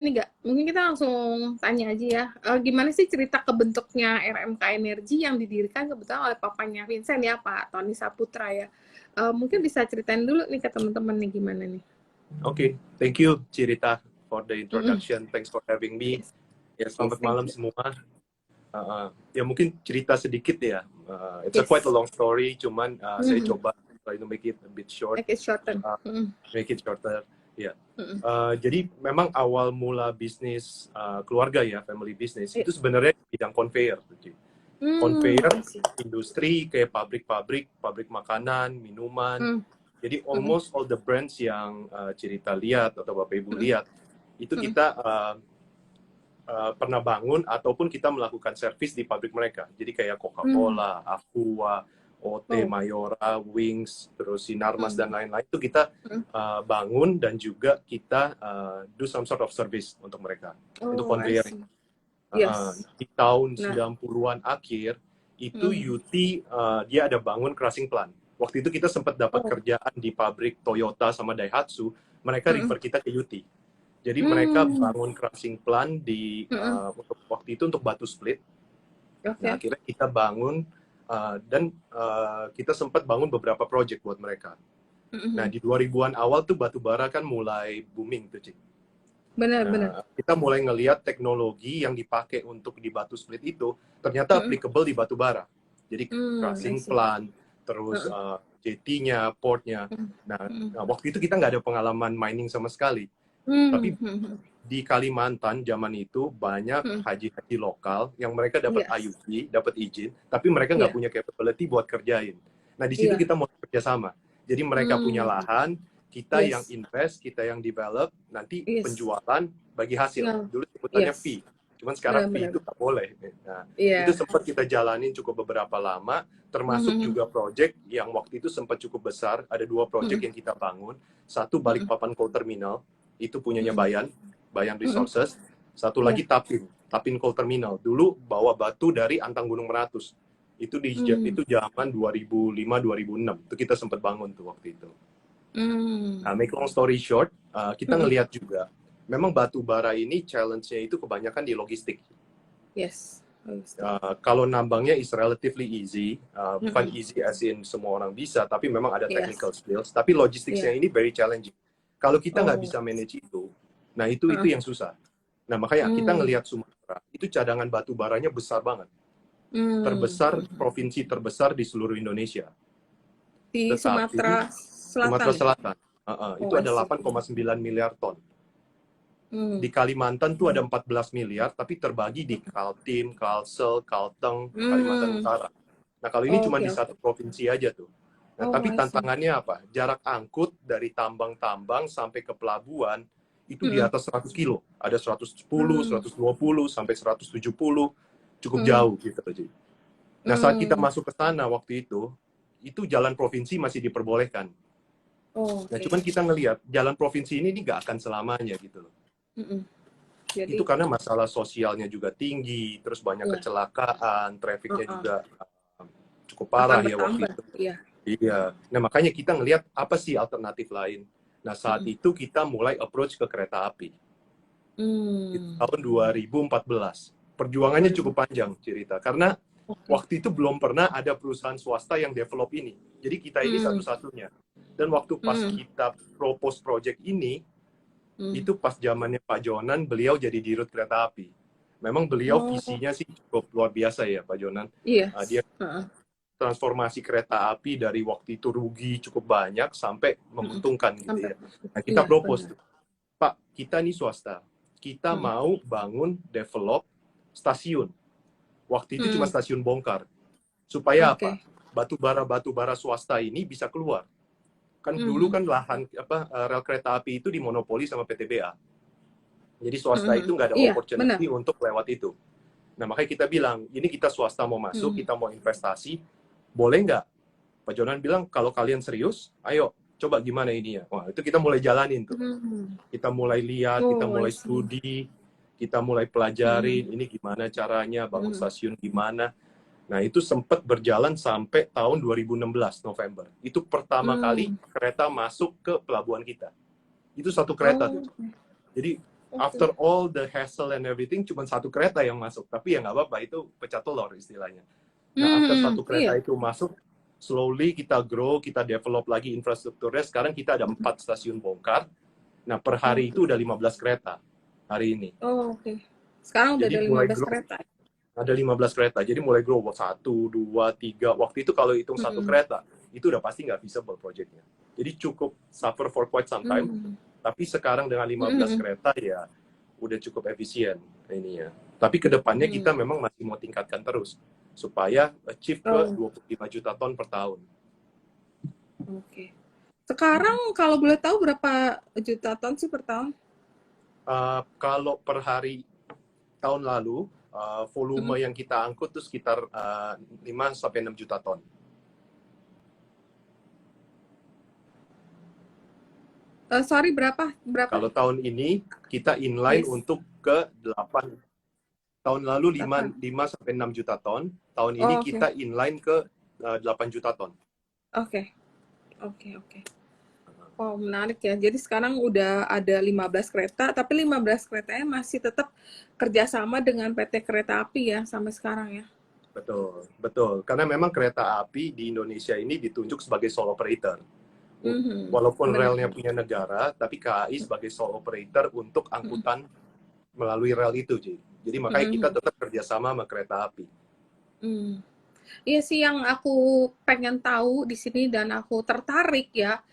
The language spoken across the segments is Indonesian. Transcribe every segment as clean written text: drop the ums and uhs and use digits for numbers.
ini nggak, mungkin kita langsung tanya aja ya, gimana sih cerita kebentuknya RMK Energi yang didirikan kebetulan oleh papanya Vincent ya, Pak Tony Saputra ya. Mungkin bisa ceritain dulu nih ke teman-teman nih gimana nih? Oke, thank you Cirita for the Mm-mm. introduction. Thanks for having me. Yes, Ya, yes, selamat thank malam you. semua. Ya mungkin cerita sedikit ya. It's a quite a Yes. long story, cuman saya Mm-mm. coba try to make it a bit short, Make it shorten. uh, Mm-mm. make it shorter. Ya, Mm-mm. jadi memang awal mula bisnis keluarga ya, family business Iya. itu sebenarnya bidang conveyor. Conveyor I see. industri kayak pabrik-pabrik, pabrik makanan, minuman. Mm. Jadi Mm-mm. almost all the brands yang Cerita lihat atau Bapak Ibu Mm-mm. lihat itu Mm-mm. kita pernah bangun ataupun kita melakukan servis di pabrik mereka. Jadi kayak Mm. Coca-Cola, Aqua, OT, Oh. Mayora, Wings, terus Sinarmas Mm. dan lain-lain itu kita Mm. bangun dan juga kita do some sort of service untuk mereka. Itu Oh, I conveying. see. Yes. Di tahun Nah. 90-an akhir itu Mm. UT dia ada bangun crushing plant. Waktu itu kita sempat dapat Oh. kerjaan di pabrik Toyota sama Daihatsu, mereka Mm. refer kita ke UT. Jadi mereka Mm. bangun crushing plant di Mm. untuk waktu itu untuk batu split. Nah, Oke. akhirnya kita bangun dan kita sempat bangun beberapa project buat mereka. Nah, Mm-mm. di 2000-an awal tuh batu bara kan mulai booming tuh, Cik. Benar-benar. Nah, kita mulai ngelihat teknologi yang dipakai untuk di batu split itu ternyata Mm-mm. applicable di batu bara. Jadi I crushing see. plant, terus Uh-uh. jetty-nya, portnya. Mm. Nah, Mm. waktu itu kita nggak ada pengalaman mining sama sekali. Tapi Mm. Mm. di Kalimantan zaman itu banyak Mm. haji-haji lokal yang mereka dapat Yes. IUP, dapat izin, tapi mereka nggak Iya. punya capability buat kerjain. Nah, di situ Iya. kita mau kerjasama. Jadi mereka punya Mm. lahan, kita yang Yes. invest, kita yang develop, nanti Yes. penjualan bagi hasil. Nah. Dulu sebutannya Yes. fee. Cuman sekarang fee Benar-benar. itu nggak boleh. Nah, itu Iya. sempat kita jalanin cukup beberapa lama, termasuk Mm-mm. juga project yang waktu itu sempat cukup besar. Ada 2 project Mm-mm. yang kita bangun. Satu Mm-mm. Balikpapan Coal Terminal, itu punyanya Mm-mm. Bayan Mm-mm. Resources. Satu Iya. lagi Tapin Coal Terminal. Dulu bawa batu dari Antang Gunung Meratus. Mm. Itu zaman 2005-2006. Itu kita sempat bangun tuh waktu itu. Mm. Nah, make long story short, kita Mm-mm. ngelihat juga, memang batu bara ini challenge-nya itu kebanyakan di logistik. Yes. Kalau nambangnya is relatively easy, bukan Mm-mm. easy as in semua orang bisa, tapi memang ada technical Yes. skills. Tapi logistiknya Iya. ini very challenging. Kalau kita nggak Oh. bisa manage itu, nah itu Uh-uh. yang susah. Nah, makanya kita Mm. ngelihat Sumatera, itu cadangan batu baranya besar banget. Mm. Terbesar, provinsi terbesar di seluruh Indonesia. Di Tetapi Sumatera Sumatera Selatan ya? Selatan, itu Oh, I ada see. 8,9 miliar ton. Mm. Di Kalimantan tuh ada 14 miliar, tapi terbagi di Kaltim, Kalsel, Kalteng, Kalimantan Mm. Utara. Nah, kalau ini cuma Oke, di oke. satu provinsi aja tuh. Nah, Oh, tapi I see. tantangannya apa? Jarak angkut dari tambang-tambang sampai ke pelabuhan itu di Mm. atas 100 kilo. Ada 110, Mm. 120, sampai 170. Cukup Mm. jauh gitu. Nah, saat kita Mm. masuk ke sana waktu itu jalan provinsi masih diperbolehkan. Oh, Nah, oke. cuman kita ngelihat jalan provinsi ini nggak akan selamanya gitu loh. Mm-mm. Jadi, Itu karena masalah sosialnya juga tinggi, terus banyak ya, kecelakaan, trafficnya juga cukup akan parah ya waktu bertambah. itu. Iya. Iya. Nah, makanya kita ngelihat apa sih alternatif lain. Nah, saat Mm. itu kita mulai approach ke kereta api. Itu Mm. tahun 2014. Perjuangannya cukup panjang cerita karena Oke. waktu itu belum pernah ada perusahaan swasta yang develop ini. Jadi kita ini Mm. satu-satunya. Dan waktu pas Mm. kita propose project ini, Mm. itu pas zamannya Pak Jonan, beliau jadi dirut kereta api. Memang beliau Oh, visinya sih cukup luar biasa ya Pak Jonan. iya. Dia Uh-uh. transformasi kereta api dari waktu itu rugi cukup banyak sampai Mm-mm. menguntungkan gitu Sampai. ya. Nah, kita Iya, propose benar. tuh, Pak, kita nih swasta, kita Mm. mau bangun develop stasiun. Waktu itu cuma Mm. stasiun bongkar. Supaya apa? Oke. Batu bara swasta ini bisa keluar. Kan dulu Mm. kan lahan rel kereta api itu dimonopoli sama PTBA. Jadi swasta Mm. itu nggak ada Iya, benar. opportunity untuk lewat itu. Nah, makanya kita bilang, ini kita swasta mau masuk, Mm. kita mau investasi, boleh nggak? Pak Jonan bilang, kalau kalian serius, ayo, coba gimana ini ya. Wah, itu kita mulai jalanin tuh. Mm. Kita mulai lihat, kita Oh, I mulai see. studi, kita mulai pelajarin, ini gimana caranya, bangun stasiun gimana. Nah, itu sempat berjalan sampai tahun 2016, November. Itu pertama kali Mm. kereta masuk ke pelabuhan kita. Itu satu kereta Oh, tuh. Jadi Oke. after all the hassle and everything, cuma satu kereta yang masuk. Tapi ya nggak apa-apa, itu pecah telur istilahnya. Nah, after satu kereta Iya. itu masuk, slowly kita grow, kita develop lagi infrastrukturnya. Sekarang kita ada 4 stasiun bongkar. Nah, per hari Oke. itu udah 15 kereta hari ini. Oh, oke. Sekarang udah Jadi ada mulai 15 grow, kereta. ada 15 kereta. Jadi mulai grow 1, 2, 3. Waktu itu kalau hitung satu kereta, itu udah pasti nggak visible projectnya. Jadi cukup suffer for quite some time. Tapi sekarang dengan 15 kereta ya udah cukup efisien ini ya. Tapi kedepannya kita memang masih mau tingkatkan terus supaya achieve ke 25 juta ton per tahun. Oke. Sekarang kalau boleh tahu berapa juta ton sih per tahun? Kalau per hari tahun lalu volume yang kita angkut itu sekitar 5-6 juta ton. Sorry, berapa? Kalau tahun ini kita inline untuk ke 8. Tahun lalu 5-6 juta ton. Tahun ini kita inline ke 8 juta ton. Oke. Oh, menarik ya. Jadi sekarang udah ada 15 kereta, tapi 15 keretanya masih tetap kerjasama dengan PT Kereta Api ya sampai sekarang ya. Betul. Karena memang kereta api di Indonesia ini ditunjuk sebagai sole operator. Walaupun relnya punya negara, tapi KAI sebagai sole operator untuk angkutan melalui rel itu, jadi makanya kita tetap kerjasama sama kereta api. Iya sih yang aku pengen tahu di sini dan aku tertarik ya.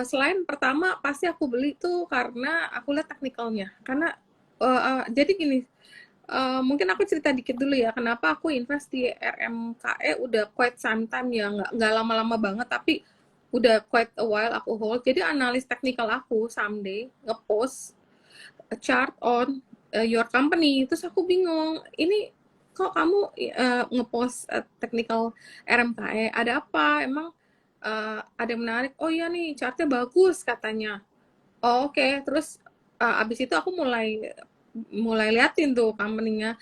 Selain pertama pasti aku beli tuh karena aku lihat teknikalnya. Karena jadi gini, mungkin aku cerita dikit dulu ya. Kenapa aku invest di RMKE udah quite some time ya, nggak lama-lama banget, tapi udah quite a while aku hold. Jadi analis teknikal aku someday ngepost a chart on your company. Terus aku bingung, ini kok kamu ngepost technical RMKE, ada apa? Emang ada yang menarik? Oh iya nih, chartnya bagus katanya. Oh oke. Terus abis itu aku mulai liatin tuh company-nya.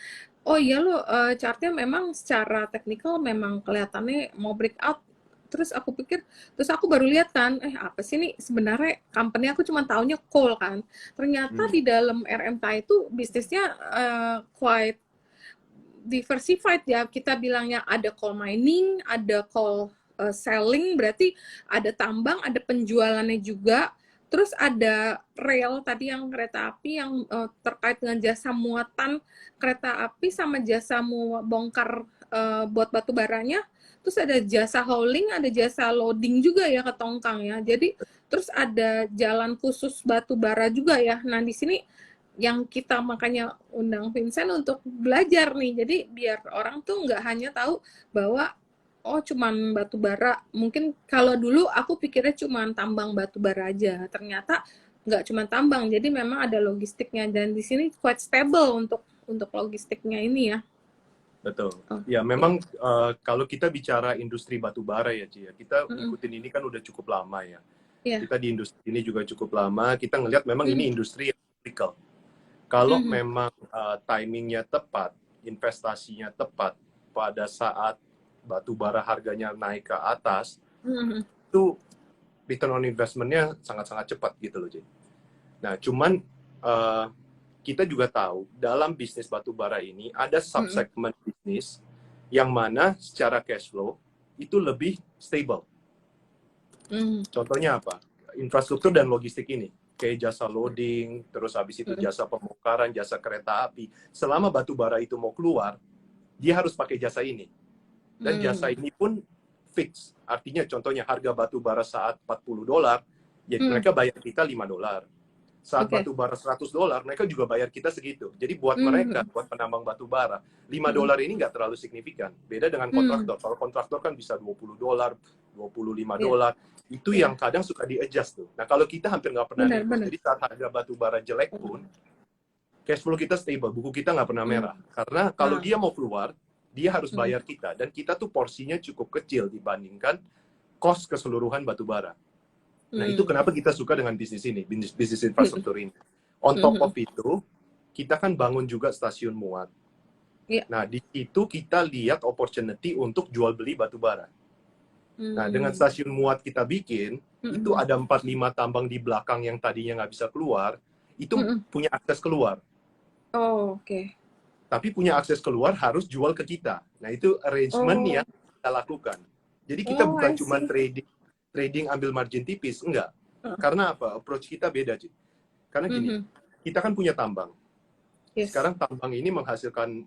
Oh iya loh, chartnya memang secara teknikal memang kelihatannya mau breakout. Terus aku baru lihat kan, apa sih nih sebenarnya company aku cuma taunya coal kan. Ternyata di dalam RMK itu bisnisnya quite diversified ya, kita bilangnya ada coal mining, ada coal selling, berarti ada tambang, ada penjualannya juga, terus ada rail tadi yang kereta api yang terkait dengan jasa muatan kereta api sama jasa bongkar buat batu baranya, terus ada jasa hauling, ada jasa loading juga ya ke tongkang ya, jadi terus ada jalan khusus batu bara juga ya. Nah di sini yang kita makanya undang Vincent untuk belajar nih. Jadi biar orang tuh nggak hanya tahu bahwa oh cuman batu bara. Mungkin kalau dulu aku pikirnya cuman tambang batu bara aja. Ternyata nggak cuma tambang. Jadi memang ada logistiknya dan di sini quite stable untuk logistiknya ini ya. Betul. Ya memang kalau kita bicara industri batu bara ya Ci, kita ngikutin ini kan udah cukup lama ya. Kita di industri ini juga cukup lama. Kita ngelihat memang ini industri yang critical. Kalau memang timingnya tepat, investasinya tepat, pada saat batu bara harganya naik ke atas, itu return on investment-nya sangat-sangat cepat gitu loh, Jay. Nah, cuman kita juga tahu, dalam bisnis batu bara ini, ada subsegment bisnis yang mana secara cash flow itu lebih stable. Contohnya apa? Infrastruktur dan logistik ini. Kayak jasa loading, terus habis itu jasa pembongkaran, jasa kereta api. Selama batu bara itu mau keluar, dia harus pakai jasa ini. Dan jasa ini pun fix. Artinya contohnya harga batu bara saat $40, ya mereka bayar kita $5. Saat batu bara $100, mereka juga bayar kita segitu. Jadi buat mereka, buat penambang batu bara, $5 ini nggak terlalu signifikan. Beda dengan kontraktor. Kalau kontraktor kan bisa $20, $25. Itu yang kadang suka di-adjust tuh. Nah, kalau kita hampir nggak pernah nego. Jadi saat harga batu bara jelek pun, cash flow kita stable. Buku kita nggak pernah merah. Karena kalau dia mau keluar, dia harus bayar kita. Dan kita tuh porsinya cukup kecil dibandingkan cost keseluruhan batu bara. Nah, itu kenapa kita suka dengan bisnis ini, bisnis infrastruktur ini. On top of itu, kita kan bangun juga stasiun muat. Nah, di situ kita lihat opportunity untuk jual beli batu bara. Nah, dengan stasiun muat kita bikin, itu ada 4-5 tambang di belakang yang tadinya nggak bisa keluar, itu punya akses keluar. Oh, oke. Tapi punya akses keluar harus jual ke kita. Nah, itu arrangement Oh, yang kita lakukan. Jadi kita oh, bukan I cuma see. trading ambil margin tipis, enggak. Uh, Karena apa? Approach kita beda, Ci. Karena gini, kita kan punya tambang. Yes. Sekarang tambang ini menghasilkan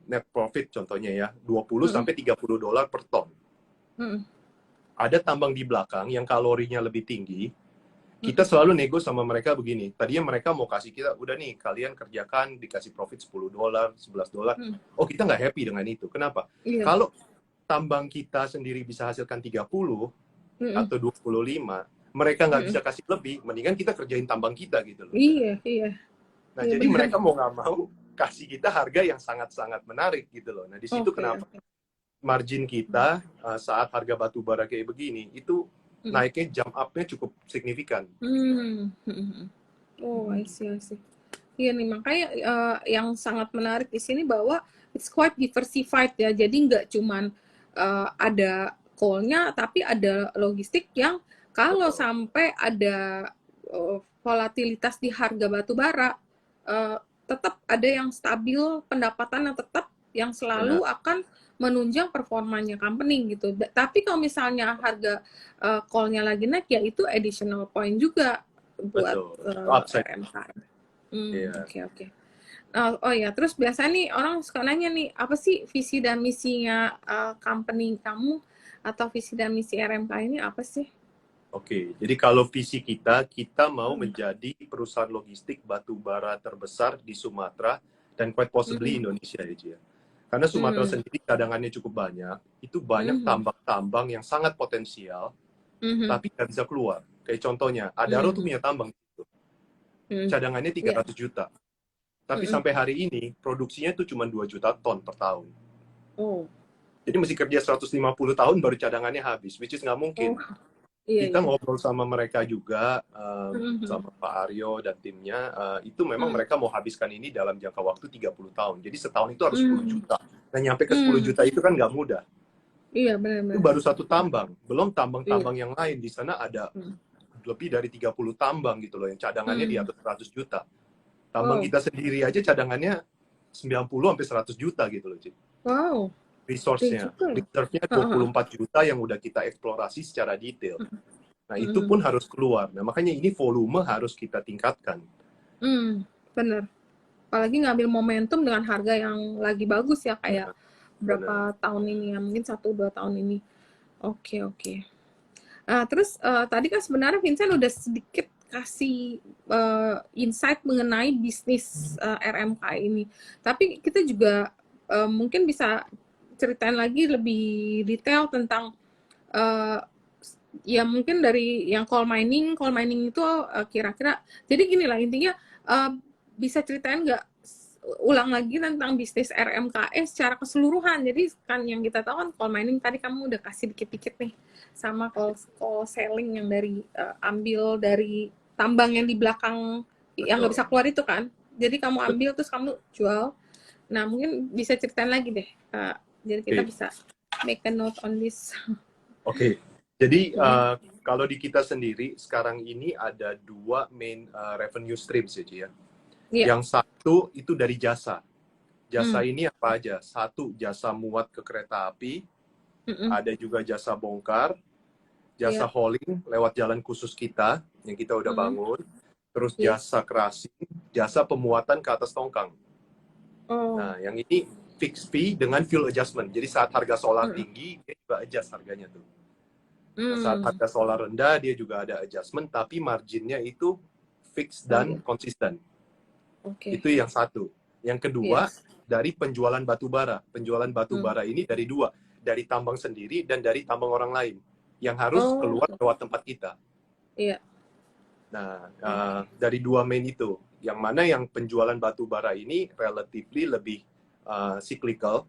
net profit contohnya ya, 20 sampai 30 dolar per ton. Ada tambang di belakang yang kalorinya lebih tinggi. Kita selalu nego sama mereka begini. Tadinya mereka mau kasih kita, udah nih, kalian kerjakan, dikasih profit 10 dolar, 11 dolar. Oh, kita nggak happy dengan itu. Kenapa? Iya. Kalau tambang kita sendiri bisa hasilkan 30 atau 25, mereka nggak bisa kasih lebih, mendingan kita kerjain tambang kita gitu loh. Iya, iya. Nah, Iya, jadi benar. mereka mau nggak mau kasih kita harga yang sangat-sangat menarik gitu loh. Nah, di situ kenapa margin kita saat harga batu bara kayak begini, itu naiknya jump up-nya cukup signifikan. Oh, I see, I see. Iya nih, makanya yang sangat menarik di sini bahwa it's quite diversified ya. Jadi nggak cuman ada coal-nya, tapi ada logistik yang kalau Betul. sampai ada volatilitas di harga batu bara, tetap ada yang stabil, pendapatan yang tetap yang selalu akan menunjang performanya company gitu. Tapi kalau misalnya harga call-nya lagi naik, ya itu additional point juga buat RMK. Oke. Oh ya, terus biasanya nih orang suka nanya nih, apa sih visi dan misinya company kamu atau visi dan misi RMK ini apa sih? Oke, jadi kalau visi kita mau menjadi perusahaan logistik batu bara terbesar di Sumatera dan quite possibly Indonesia ya, Ci. Karena Sumatera sendiri cadangannya cukup banyak, itu banyak tambang-tambang yang sangat potensial, tapi nggak bisa keluar. Kayak contohnya, Adaro tuh punya tambang gitu. Cadangannya 300 juta. Tapi sampai hari ini, produksinya tuh cuma 2 juta ton per tahun. Oh. Jadi mesti kerja 150 tahun baru cadangannya habis, which is nggak mungkin. Kita ngobrol sama mereka juga, sama Pak Aryo dan timnya, itu memang mereka mau habiskan ini dalam jangka waktu 30 tahun. Jadi setahun itu harus 10 juta. Dan nyampe ke 10 juta itu kan nggak mudah. Iya, benar-benar. Itu baru satu tambang. Belum tambang-tambang yang lain. Di sana ada lebih dari 30 tambang gitu loh, yang cadangannya di atas 100 juta. Tambang kita sendiri aja cadangannya 90 sampai 100 juta gitu loh, Cik. Wow. Resource-nya. Reserve-nya 24 juta yang udah kita eksplorasi secara detail. Nah, itu pun harus keluar. Nah, makanya ini volume harus kita tingkatkan. Bener. Apalagi ngambil momentum dengan harga yang lagi bagus ya, kayak berapa tahun ini ya, mungkin 1-2 tahun ini. Oke. Nah, terus tadi kan sebenarnya Vincent udah sedikit kasih insight mengenai bisnis RMK ini. Tapi kita juga mungkin bisa ceritain lagi lebih detail tentang ya mungkin dari yang coal mining itu kira-kira, jadi gini lah intinya, bisa ceritain nggak ulang lagi tentang bisnis RMKE secara keseluruhan. Jadi kan yang kita tahu kan coal mining tadi kamu udah kasih dikit-dikit nih, sama coal selling yang dari ambil dari tambang yang di belakang yang nggak bisa keluar itu kan. Jadi kamu ambil terus kamu jual. Nah, mungkin bisa ceritain lagi deh. Jadi kita bisa make a note on this. Oke. Jadi kalau di kita sendiri sekarang ini ada 2 main revenue streams ya, Ci ya. Yang satu itu dari jasa. Jasa ini apa aja? Satu, jasa muat ke kereta api. Ada juga jasa bongkar, jasa hauling lewat jalan khusus kita yang kita udah bangun. Terus jasa crashing, jasa pemuatan ke atas tongkang. Nah, yang ini fixed fee dengan fuel adjustment. Jadi saat harga solar tinggi, dia juga adjust harganya tuh. Nah, saat harga solar rendah, dia juga ada adjustment, tapi marginnya itu fix dan konsisten. Itu yang satu. Yang kedua, dari penjualan batu bara. Penjualan batu bara ini dari 2. Dari tambang sendiri dan dari tambang orang lain. Yang harus keluar lewat tempat kita. Nah, dari 2 main itu. Yang mana yang penjualan batu bara ini relatively lebih cyclical.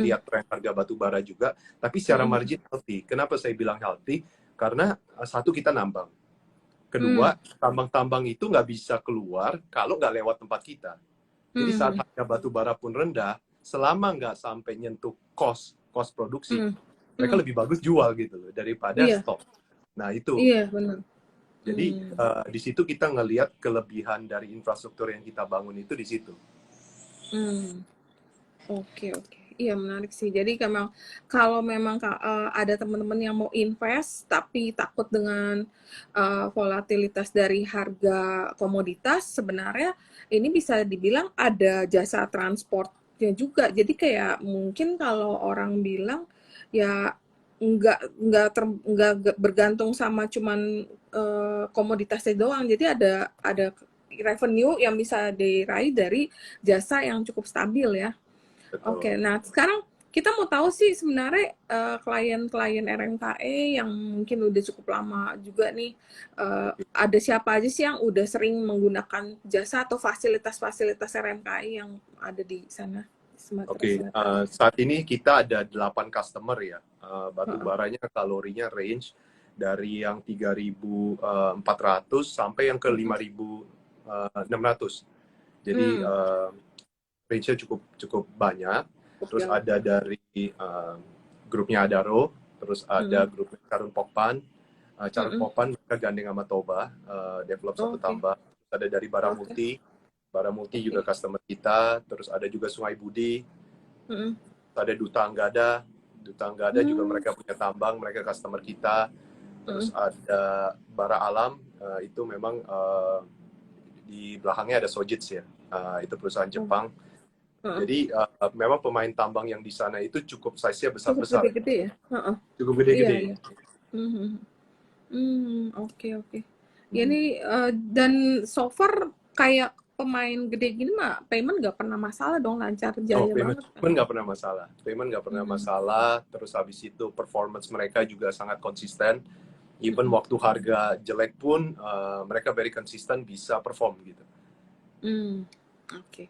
Lihat tren harga batu bara juga. Tapi secara margin healthy. Kenapa saya bilang healthy? Karena satu, kita nambang. Kedua, tambang-tambang itu nggak bisa keluar kalau nggak lewat tempat kita. Jadi saat harga batu bara pun rendah, selama nggak sampai nyentuh cost produksi, mereka lebih bagus jual gitu loh daripada stok. Nah itu. Iya, benar. Jadi di situ kita ngelihat kelebihan dari infrastruktur yang kita bangun itu di situ. Oke, oke. Iya, menarik sih. Jadi memang kalau memang ada teman-teman yang mau invest tapi takut dengan volatilitas dari harga komoditas, sebenarnya ini bisa dibilang ada jasa transportnya juga. Jadi kayak mungkin kalau orang bilang ya nggak bergantung sama cuman komoditasnya doang. Jadi ada revenue yang bisa diraih dari jasa yang cukup stabil ya. Betul. Oke, nah sekarang kita mau tahu sih sebenarnya klien-klien RMKE yang mungkin udah cukup lama juga nih, ada siapa aja sih yang udah sering menggunakan jasa atau fasilitas-fasilitas RMKE yang ada di sana, Sumatera Oke, Selatan? saat ini kita ada 8 customer ya. Batu baranya kalorinya range dari yang 3.400 sampai yang ke 5.600. Jadi range-nya cukup banyak. Terus ada dari grupnya Adaro, terus ada grupnya Karun Pokpan. Karun Pokpan mereka gandeng sama Toba, develop satu tambah. Terus ada dari Baramulti. Baramulti juga customer kita. Terus ada juga Sungai Budi. Ada Duta Anggada. Duta Anggada juga mereka punya tambang, mereka customer kita. Terus ada Bara Alam, itu memang di belakangnya ada Sojitz ya. Itu perusahaan Jepang. Jadi memang pemain tambang yang di sana itu cukup size-nya besar-besar. Cukup gede-gede ya? Cukup gede-gede. Iya, iya. Oke. Ya ini dan so far kayak pemain gede gini mah payment nggak pernah masalah dong, lancar jaya payment, banget kan? Payment nggak pernah masalah. Payment nggak pernah masalah. Terus habis itu performance mereka juga sangat konsisten. Even waktu harga jelek pun mereka very konsisten bisa perform gitu. Oke.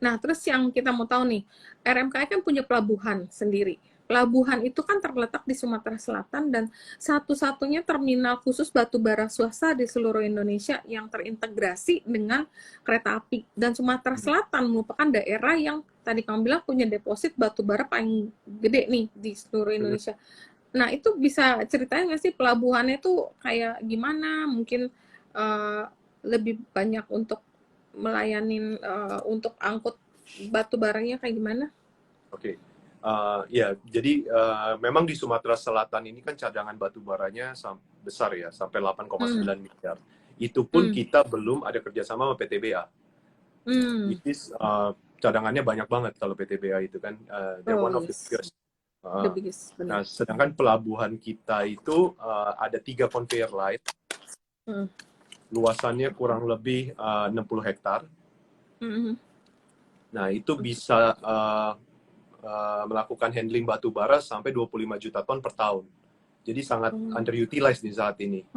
Nah, terus yang kita mau tahu nih, RMKI kan punya pelabuhan sendiri. Pelabuhan itu kan terletak di Sumatera Selatan dan satu-satunya terminal khusus batu bara swasta di seluruh Indonesia yang terintegrasi dengan kereta api. Dan Sumatera Selatan merupakan daerah yang tadi kamu bilang punya deposit batu bara paling gede nih di seluruh Indonesia. Nah, itu bisa ceritain nggak sih pelabuhannya itu kayak gimana? Mungkin lebih banyak untuk melayanin untuk angkut batu barangnya kayak gimana? Oke. Ya, jadi memang di Sumatera Selatan ini kan cadangan batu baranya besar ya, sampai 8,9 miliar. Itu pun kita belum ada kerjasama sama PTBA. Which is, cadangannya banyak banget kalau PTBA itu kan. They're one of the biggest. Nah, sedangkan pelabuhan kita itu ada 3 conveyor line. Luasannya kurang lebih 60 hektar. Nah, itu bisa melakukan handling batu bara sampai 25 juta ton per tahun. Jadi sangat underutilized di saat ini.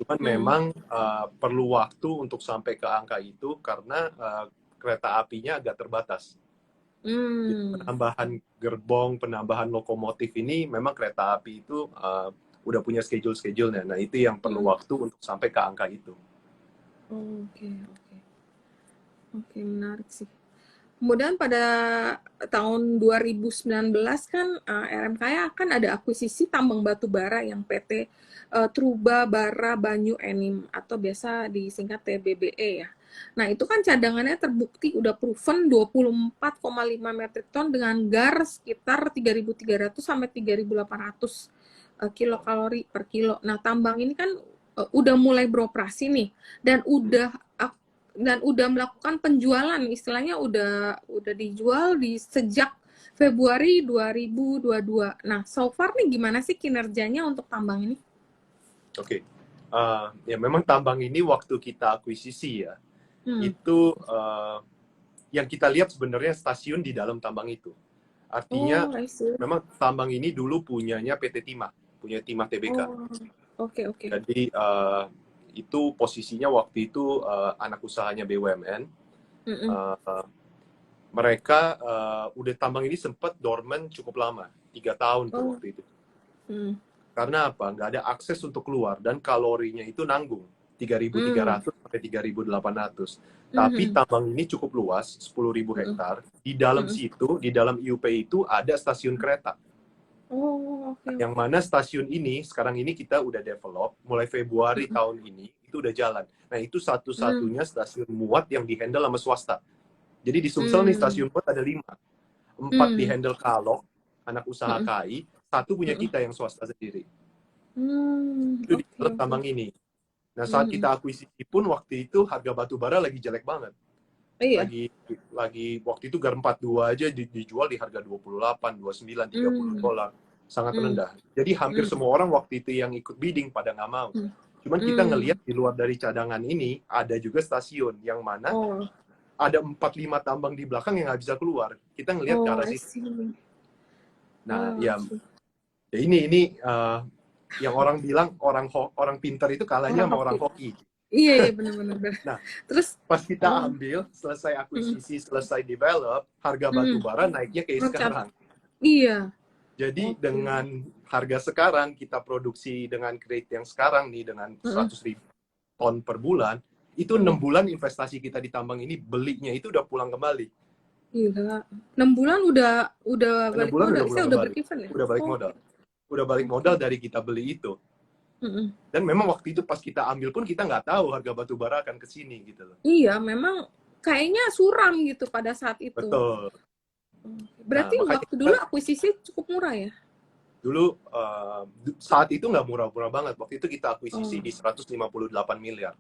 Cuman memang perlu waktu untuk sampai ke angka itu karena kereta apinya agak terbatas. Penambahan gerbong, penambahan lokomotif ini memang kereta api itu udah punya schedule-schedule-nya. Nah, itu yang perlu waktu untuk sampai ke angka itu. Oke, menarik sih. Kemudian pada tahun 2019 kan RMKI akan ada akuisisi tambang batu bara yang PT Truba Bara Banyu Enim atau biasa disingkat TBBE ya. Nah, itu kan cadangannya terbukti udah proven 24,5 metrik ton dengan GAR sekitar 3.300 sampai 3.800 kilokalori per kilo. Nah, tambang ini kan udah mulai beroperasi nih dan udah melakukan penjualan, istilahnya udah dijual sejak Februari 2022. Nah, so far nih gimana sih kinerjanya untuk tambang ini? Oke. Ya memang tambang ini waktu kita akuisisi ya, itu yang kita lihat sebenarnya stasiun di dalam tambang itu. Artinya memang tambang ini dulu punyanya PT Timah, punya Timah Tbk. Oke. Jadi itu posisinya waktu itu anak usahanya BUMN. Mereka udah tambang ini sempat dormant cukup lama, 3 tahun tuh waktu itu. Karena apa? Nggak ada akses untuk keluar dan kalorinya itu nanggung 3.300 sampai 3.800. Tapi tambang ini cukup luas, 10.000 hektar. Di dalam situ, di dalam IUP itu ada stasiun kereta. Oh, oke Yang oke. mana stasiun ini sekarang ini kita udah develop mulai Februari Mhm. tahun ini itu udah jalan. Nah itu Mmm, satu-satunya stasiun muat yang dihandle sama swasta. Jadi di Sumsel nih mmm, stasiun muat ada 5, 4 mmm, dihandle Kalok, anak usaha mhm KAI, satu punya mhm. kita yang swasta sendiri. Itu di Oke dalam oke. tambang ini. Nah saat Mhm. kita akuisisi pun waktu itu harga batu bara lagi jelek banget. Iya. Lagi waktu itu GAR 42 aja dijual di harga 28, 29, 30 Mmm, dolar. Sangat mmm, rendah. Jadi hampir mmm, semua orang waktu itu yang ikut bidding pada nggak mau. mmm, Cuman kita mmm. ngelihat di luar dari cadangan ini ada juga stasiun yang mana Oh ada 4-5 tambang di belakang yang nggak bisa keluar. Kita ngelihat ke oh, arah I situ. see. Nah, Oh, I ya, see. ya ini yang orang bilang orang pintar itu kalahnya Orang sama orang hoki. hoki. Iya iya, bener bener bener. Nah, Terus pas kita oh, ambil, selesai mhm akuisisi, selesai develop, harga batu mhm, bara naiknya kayak loncat. sekarang. Iya, Jadi oke. dengan harga sekarang, kita produksi dengan rate yang sekarang nih, dengan Heeh, 100.000 ton per bulan, itu 6 heeh. bulan investasi kita di tambang ini, belinya itu udah pulang kembali. Gila, 6 bulan udah 6 balik bulan modal? udah pulang Saya udah break kembali. even ya? Udah balik modal. Oke Udah balik oke. modal dari kita beli itu. Mhm. Dan memang waktu itu pas kita ambil pun kita nggak tahu harga batu bara akan ke sini gitu loh. Iya, memang kayaknya suram gitu pada saat itu. Betul. Nah, Berarti makanya waktu kita dulu akuisisi cukup murah ya? dulu saat itu nggak murah-murah banget. Waktu itu kita akuisisi Oh di 158 miliar.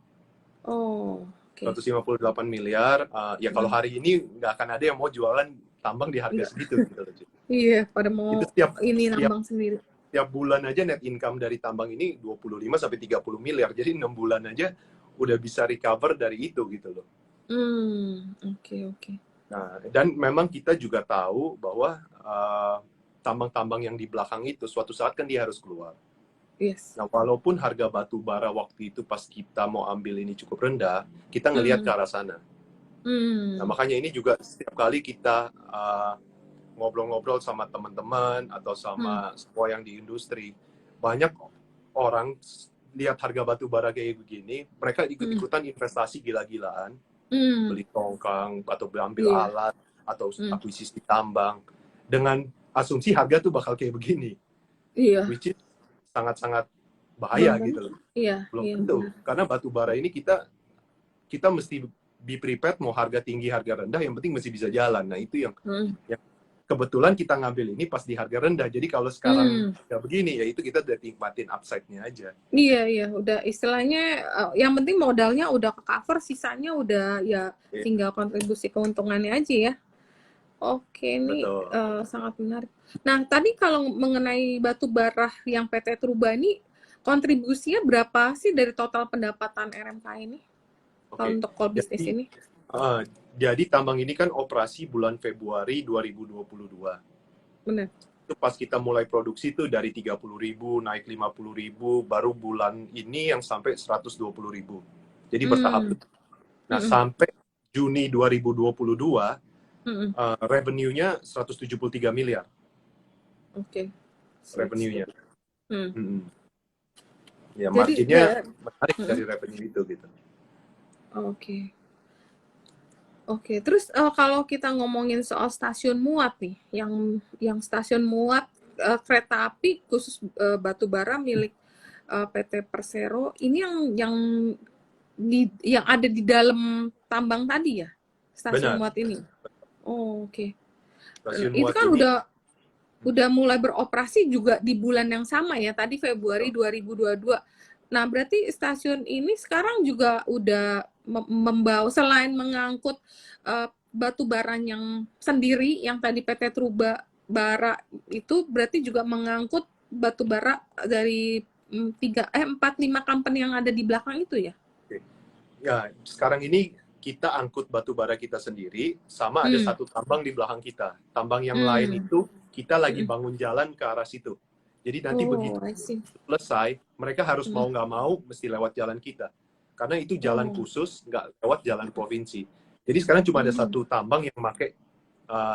oh, oke. 158 miliar, ya kalau Mhm. hari ini nggak akan ada yang mau jualan tambang di harga Enggak. segitu gitu loh. Iya, pada mau Itu setiap ini setiap nambang sendiri. setiap bulan aja net income dari tambang ini 25 sampai 30 miliar. Jadi 6 bulan aja udah bisa recover dari itu gitu loh. Oke oke. Nah, dan memang kita juga tahu bahwa tambang-tambang yang di belakang itu suatu saat kan dia harus keluar. Yes. Nah, walaupun harga batu bara waktu itu pas kita mau ambil ini cukup rendah, kita ngelihat ke Mhm, arah sana. Nah, mmm, makanya ini juga setiap kali kita ngobrol-ngobrol sama teman-teman atau mhm, sama semua yang di industri, banyak orang lihat harga batu bara kayak begini, mereka mhm, ikut-ikutan investasi gila-gilaan, mmm, beli tongkang atau ambil iya, alat atau mhm, akuisisi tambang dengan asumsi harga tuh bakal kayak begini, iya, which is sangat-sangat belum bahaya tentu. gitu loh. Iya Belum iya, tentu, benar. karena batu bara ini kita mesti be prepared mau harga tinggi harga rendah, yang penting mesti bisa jalan. Nah itu Mhm, yang kebetulan kita ngambil ini pas di harga rendah. Jadi kalau sekarang mmm. nggak begini, ya itu kita udah nikmatin upside-nya aja. Iya iya, udah istilahnya, yang penting modalnya udah ke-cover, sisanya udah ya Iya, tinggal kontribusi keuntungannya aja ya. Oke, ini betul. sangat menarik. Nah, tadi kalau mengenai batu bara yang PT Truba ini, kontribusinya berapa sih dari total pendapatan RMK ini? Kalau Oke. untuk core bisnis Jadi ini? eh, jadi tambang ini kan operasi bulan Februari 2022. Benar. Itu pas kita mulai produksi tuh dari 30.000 naik 50.000, baru bulan ini yang sampai 120.000. Jadi bertahap. Hmm. Nah, Mhm. sampai Juni 2022 Mhm. revenue-nya 173 miliar Oke. Sip sip. revenue-nya. Hmm. Mm-mm. Ya, Jadi marginnya da menarik mhm. dari revenue itu gitu. Oke. Oke, terus, kalau kita ngomongin soal stasiun muat nih, yang stasiun muat, kereta api khusus, batu bara milik, PT Persero, ini yang ada di dalam tambang tadi ya? Stasiun Benar. muat ini? Oh, oke. Stasiun Itu muat kan ini udah mulai beroperasi juga di bulan yang sama ya, tadi Februari betul. 2022. Nah, berarti stasiun ini sekarang juga udah membawa, selain mengangkut batu bara yang sendiri, yang tadi PT Truba Bara itu berarti juga mengangkut batu bara dari 4-5 company yang ada di belakang itu ya? Oke. Ya, sekarang ini kita angkut batu bara kita sendiri, sama ada Hmm, satu tambang di belakang kita. Tambang yang lain hmm, itu kita lagi hmm. bangun jalan ke arah situ. Jadi nanti begitu Oh, I see. selesai, mereka harus Hmm. mau nggak mau mesti lewat jalan kita. Karena itu jalan Oh, khusus, nggak lewat jalan provinsi. Jadi sekarang cuma ada hmm, satu tambang yang pakai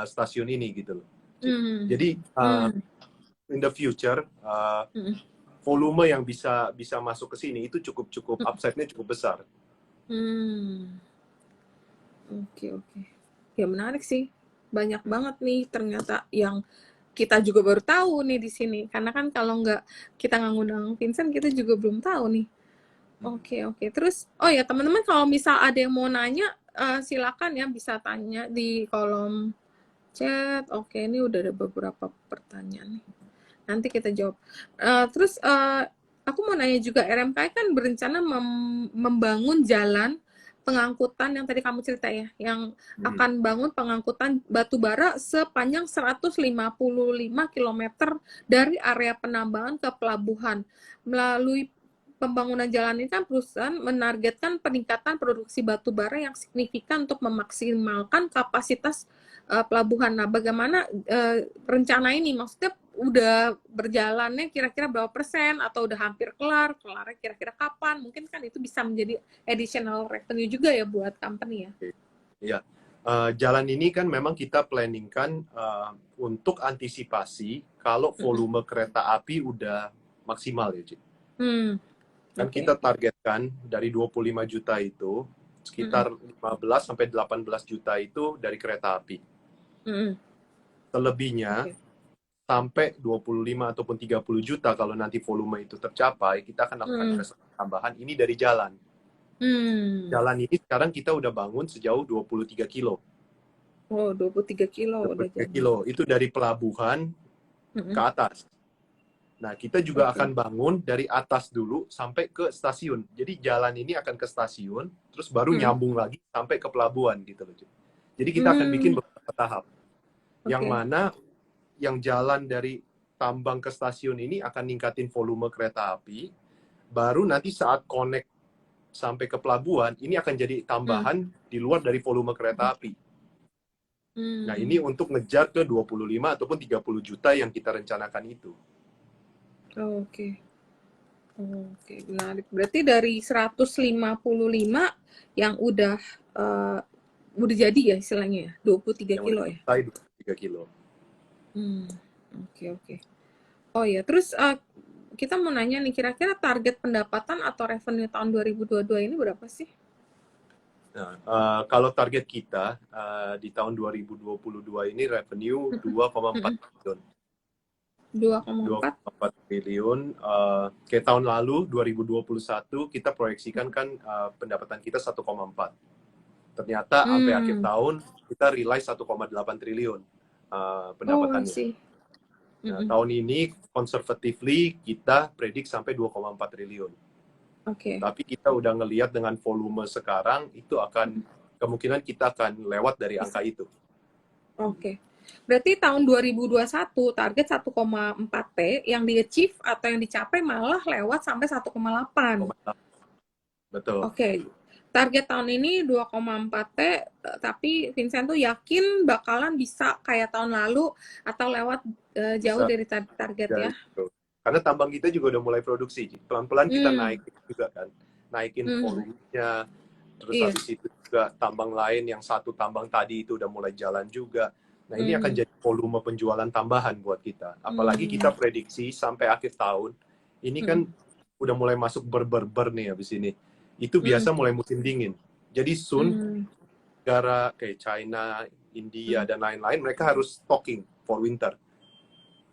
stasiun ini gitu loh. hmm, Jadi hmm, in the future hmm. volume yang bisa bisa masuk ke sini itu cukup cukup upside-nya cukup besar. Hmm, oke oke. Ya menarik sih. Banyak banget nih ternyata yang kita juga baru tahu nih di sini. Karena kan kalau nggak kita nggak ngundang Vincent, kita juga belum tahu nih. Oke. Terus, oh ya teman-teman kalau misal ada yang mau nanya, silakan ya bisa tanya di kolom chat. Oke, ini udah ada beberapa pertanyaan nih. Nanti kita jawab. Terus aku mau nanya juga, RMKI kan berencana membangun jalan pengangkutan yang tadi kamu cerita ya, yang akan bangun pengangkutan batu bara sepanjang 155 km dari area penambangan ke pelabuhan. Melalui pembangunan jalan ini kan perusahaan menargetkan peningkatan produksi batu bara yang signifikan untuk memaksimalkan kapasitas pelabuhan. Nah, bagaimana rencana ini? Maksudnya udah berjalannya kira-kira berapa persen atau udah hampir kelarnya kira-kira kapan? Mungkin kan itu bisa menjadi additional revenue juga ya buat company ya. Iya. Jalan ini kan memang kita planningkan untuk antisipasi kalau volume kereta api udah maksimal ya, Cik. Kan kita targetkan dari 25 juta itu sekitar 15 sampai 18 juta itu dari kereta api. Selebihnya sampai 25 ataupun 30 juta kalau nanti volume itu tercapai, kita akan lakukan investasi tambahan ini dari jalan. Jalan ini sekarang kita udah bangun sejauh 23 kilo. Oh, 23 kilo 23 udah jadi. kilo itu dari pelabuhan ke atas. Nah, kita juga akan bangun dari atas dulu sampai ke stasiun. Jadi jalan ini akan ke stasiun, terus baru nyambung lagi sampai ke pelabuhan gitu loh. Jadi kita akan bikin beberapa tahap. Yang mana yang jalan dari tambang ke stasiun ini akan ningkatin volume kereta api, baru nanti saat connect sampai ke pelabuhan, ini akan jadi tambahan di luar dari volume kereta api. Nah, ini untuk ngejar ke 25 ataupun 30 juta yang kita rencanakan itu. Oke, menarik. Berarti dari 155 yang udah jadi ya istilahnya ya, 23 kilo ya? 23 kilo. Oke. Oh ya, terus kita mau nanya nih, kira-kira target pendapatan atau revenue tahun 2022 ini berapa sih? Nah, kalau target kita di tahun 2022 ini revenue 2,4 triliun. 2,4 triliun. Kayak tahun lalu 2021 kita proyeksikan kan pendapatan kita 1,4. Ternyata sampai akhir tahun kita realize 1,8 triliun pendapatannya. Nah, tahun ini conservatively kita predik sampai 2,4 triliun. Tapi kita udah ngelihat dengan volume sekarang itu akan kemungkinan kita akan lewat dari angka itu. Berarti tahun 2021 target 1,4 T yang di-achieve atau yang dicapai malah lewat sampai 1,8. Betul. Target tahun ini 2,4 T, tapi Vincent tuh yakin bakalan bisa kayak tahun lalu atau lewat jauh dari target ya. Karena tambang kita juga udah mulai produksi. Pelan-pelan kita naikin juga kan. Naikin volumenya. Terus habis itu juga tambang lain yang satu tambang tadi itu udah mulai jalan juga. Nah, ini akan jadi volume penjualan tambahan buat kita. Apalagi kita prediksi sampai akhir tahun, ini kan udah mulai masuk ber nih habis ini. Itu biasa mulai musim dingin. Jadi soon, negara kayak China, India, dan lain-lain, mereka harus stocking for winter.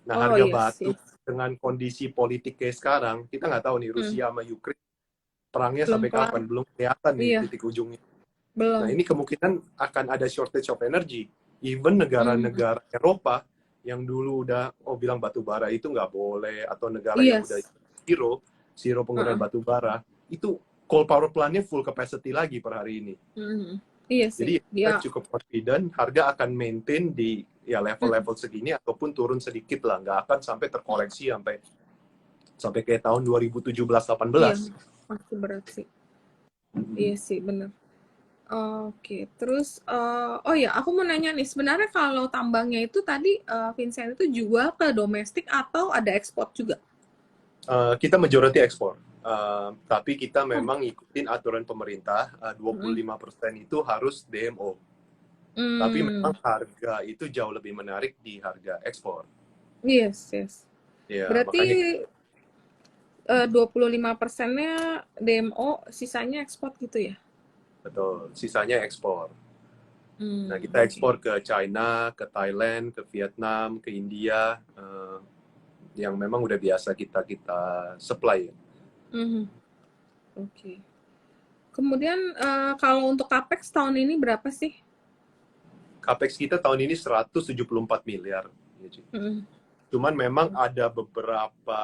Nah, harga batu dengan kondisi politik kayak sekarang, kita nggak tahu nih Rusia sama Ukraine perangnya sampai kapan, belum kelihatan nih titik ujungnya. Nah, ini kemungkinan akan ada shortage of energy. Even negara-negara Eropa yang dulu udah bilang batu bara itu nggak boleh, atau negara yang udah zero penggunaan batu bara, itu coal power plant-nya full capacity lagi per hari ini. Jadi kita cukup confident harga akan maintain di ya level-level segini ataupun turun sedikit lah, nggak akan sampai terkoreksi sampai kayak tahun 2017-18. Masih berat sih. Iya sih, bener. Terus aku mau nanya nih, sebenarnya kalau tambangnya itu tadi Vincent itu jual ke domestik atau ada ekspor juga? Kita majority ekspor. Tapi kita memang ngikutin aturan pemerintah, 25% itu harus DMO. Tapi memang harga itu jauh lebih menarik di harga ekspor. Yes. Ya, berarti 25%-nya DMO, sisanya ekspor gitu ya? Betul, sisanya ekspor. Nah, kita Oke. ekspor ke China, ke Thailand, ke Vietnam, ke India, yang memang udah biasa kita kita supply ya. Mhm. Oke. Kemudian kalau untuk capex tahun ini berapa sih? Capex kita tahun ini 174 miliar. Ya, Ci. Mhm. Cuman memang ada beberapa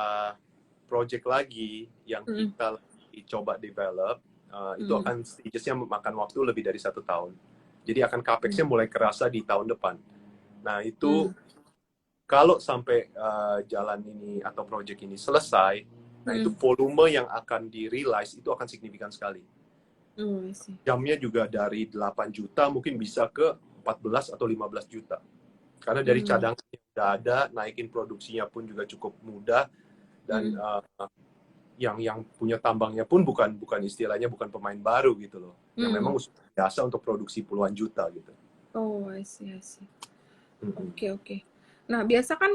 project lagi yang Mhm. kita lagi coba develop. Itu Mhm. akan stagesnya memakan waktu lebih dari 1 tahun. Jadi akan Mhm. capexnya mulai kerasa di tahun depan. Nah itu Mhm. kalau sampai jalan ini atau project ini selesai, nah itu Mhm. volume yang akan di-realize itu akan signifikan sekali. Oh, I see. Jamnya juga dari 8 juta mungkin bisa ke 14 atau 15 juta. Karena dari Hmm. cadangan yang sudah ada, naikin produksinya pun juga cukup mudah, dan Hmm. yang punya tambangnya pun bukan istilahnya bukan pemain baru gitu loh. Yang memang Hmm. biasa untuk produksi puluhan juta gitu. Oh, I see, I see. Mm-mm. Oke, oke. Nah, biasa kan